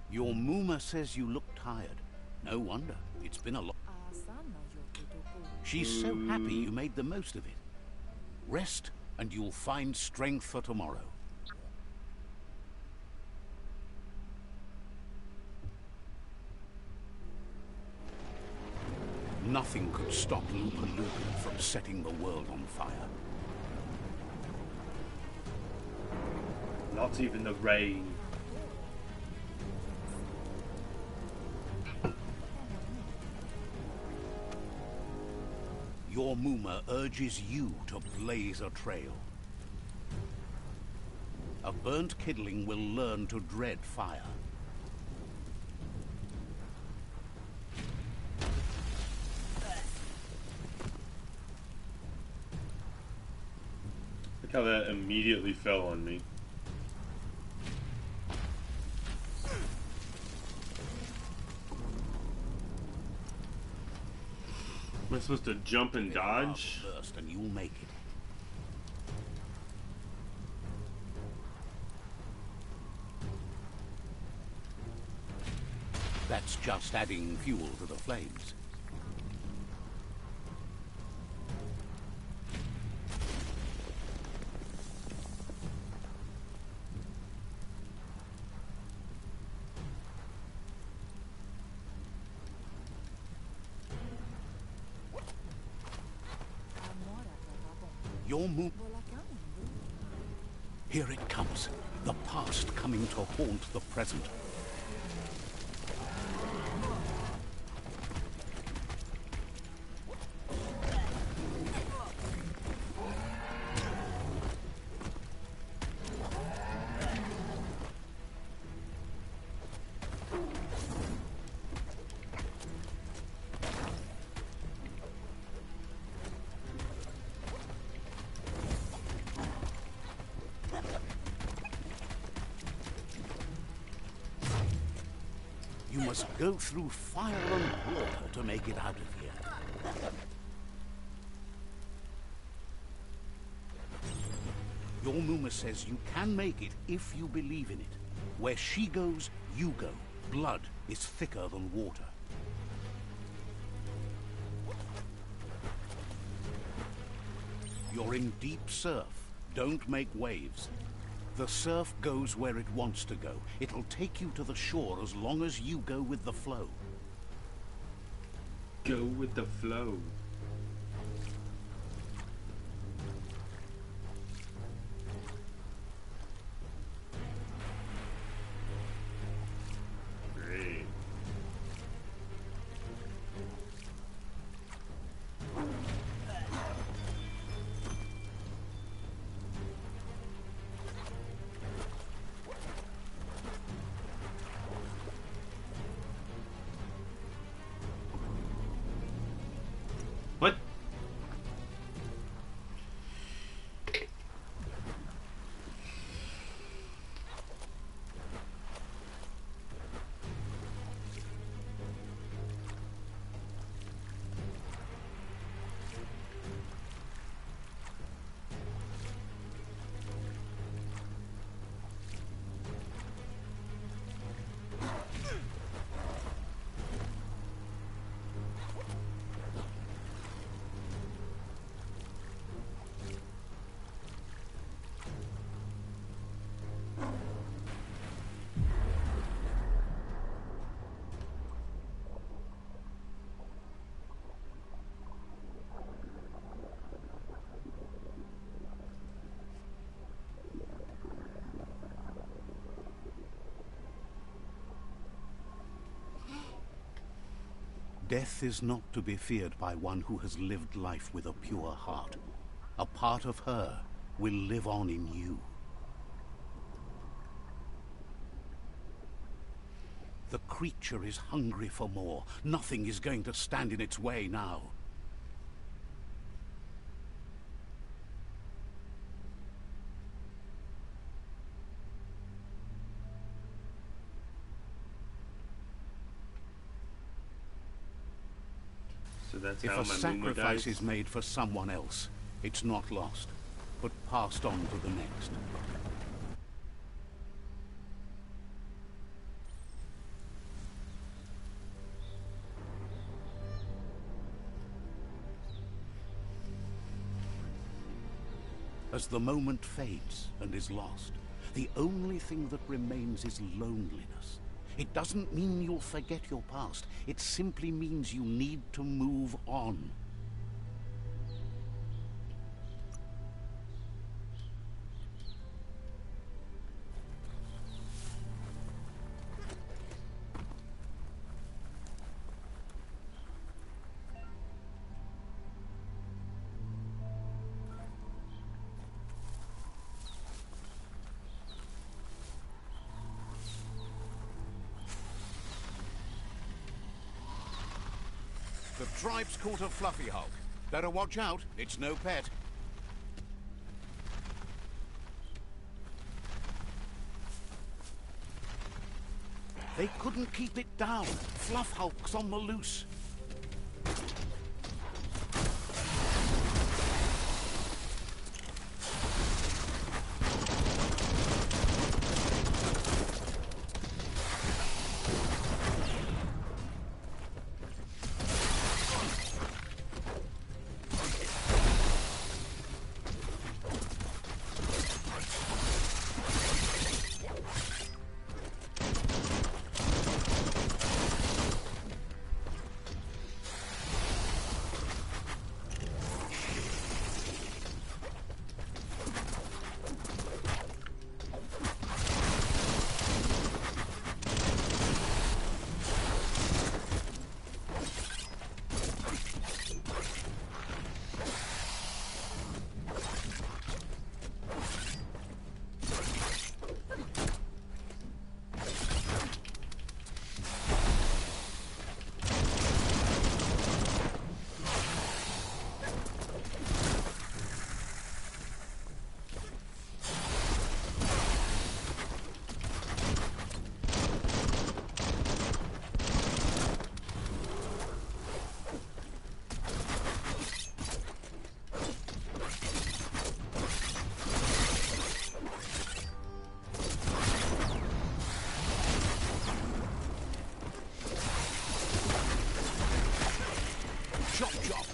Your Muma says you look tired. No wonder. It's been a lot. She's so happy you made the most of it. Rest, and you'll find strength for tomorrow. Nothing could stop Lupa Lupa from setting the world on fire. Not even the rain. Your Muma urges you to blaze a trail. A burnt kidling will learn to dread fire. Look how that immediately fell on me. Am I supposed to jump and dodge? First, and you'll make it. That's just adding fuel to the flames. Your move. Here it comes. The past coming to haunt the present. You must go through fire and water to make it out of here. Your Muma says you can make it if you believe in it. Where she goes, you go. Blood is thicker than water. You're in deep surf. Don't make waves. The surf goes where it wants to go. It'll take you to the shore as long as you go with the flow. Go with the flow. Great. What? Death is not to be feared by one who has lived life with a pure heart. A part of her will live on in you. The creature is hungry for more. Nothing is going to stand in its way now. So that's If how a my Moonwood sacrifice dies? is made for someone else, it's not lost, but passed on to the next. As the moment fades and is lost, the only thing that remains is loneliness. It doesn't mean you'll forget your past. It simply means you need to move on. The tribe's caught a fluffy hulk. Better watch out, it's no pet. They couldn't keep it down. Fluff hulk's on the loose. Chop, chop.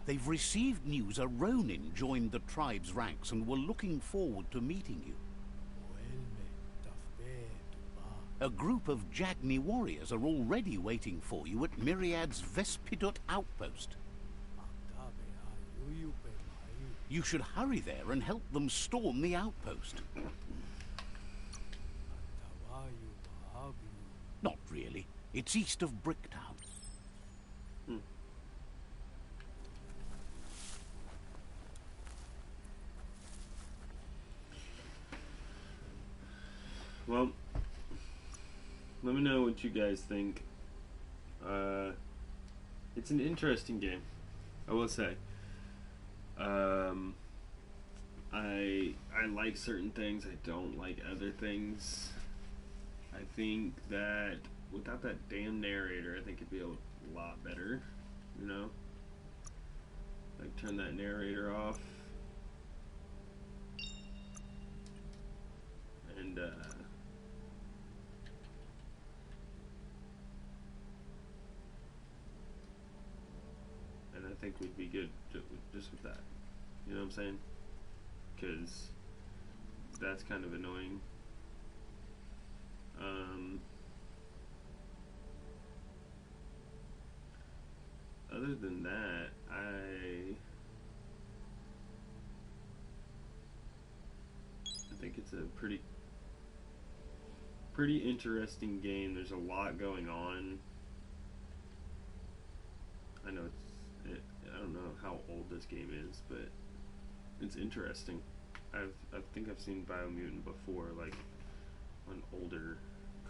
They've received news a Ronin joined the tribe's ranks and were looking forward to meeting you. A group of Jagni warriors are already waiting for you at Myriad's Vespidut outpost. You should hurry there and help them storm the outpost. Not really. It's east of Bricktown. Well, let me know what you guys think. It's an interesting game, I will say. I like certain things, I don't like other things. I think that without that damn narrator, I think it'd be a lot better, you know? Like, turn that narrator off. And, I think we'd be good just with that. You know what I'm saying? Because that's kind of annoying. Other than that, I think it's a pretty interesting game. There's a lot going on. I know I don't know how old this game is, but it's interesting. I think I've seen Biomutant before, like on older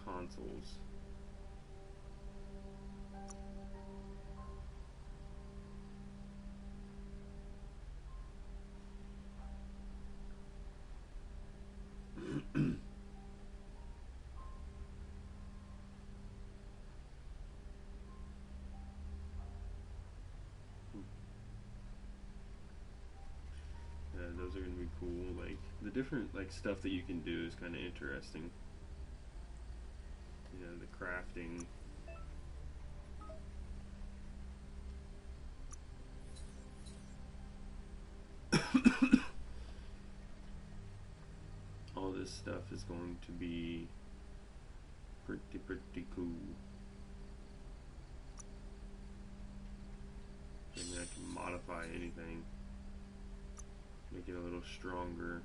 consoles. those are gonna be cool. Like the different like stuff that you can do is kind of interesting. You know, the crafting. All this stuff is going to be pretty cool. I mean, I can modify anything, make it a little stronger.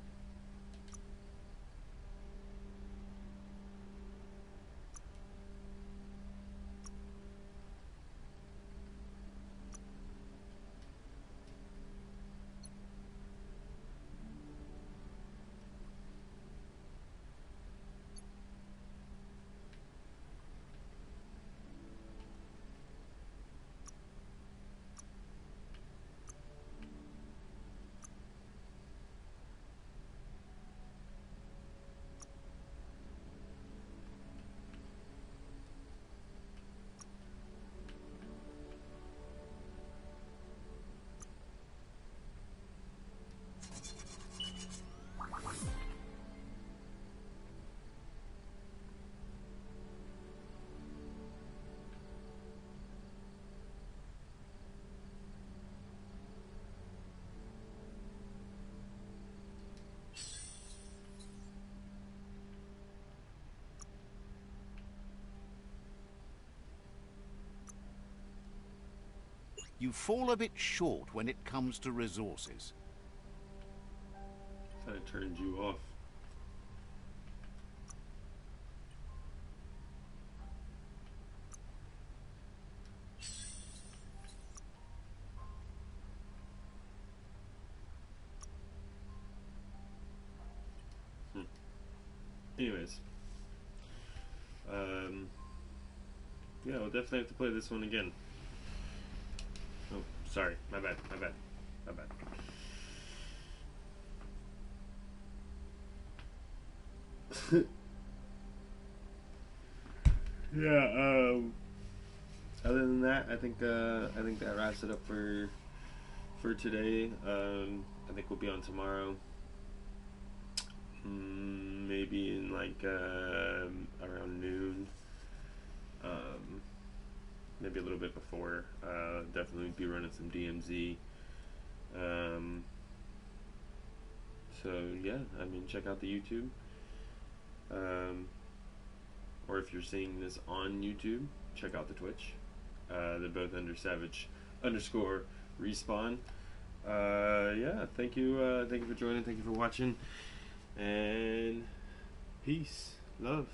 You fall a bit short when it comes to resources. Thought it turned you off. Anyways, yeah, we'll definitely have to play this one again. Oh, sorry, my bad. Yeah. Other than that, I think that wraps it up for today. I think we'll be on tomorrow. Maybe in like around noon. Maybe a little bit before. Definitely be running some DMZ. So yeah, I mean, check out the YouTube. Or if you're seeing this on YouTube, check out the Twitch. They're both under Savage_Respawn. Yeah, thank you for joining, thank you for watching, and peace, love.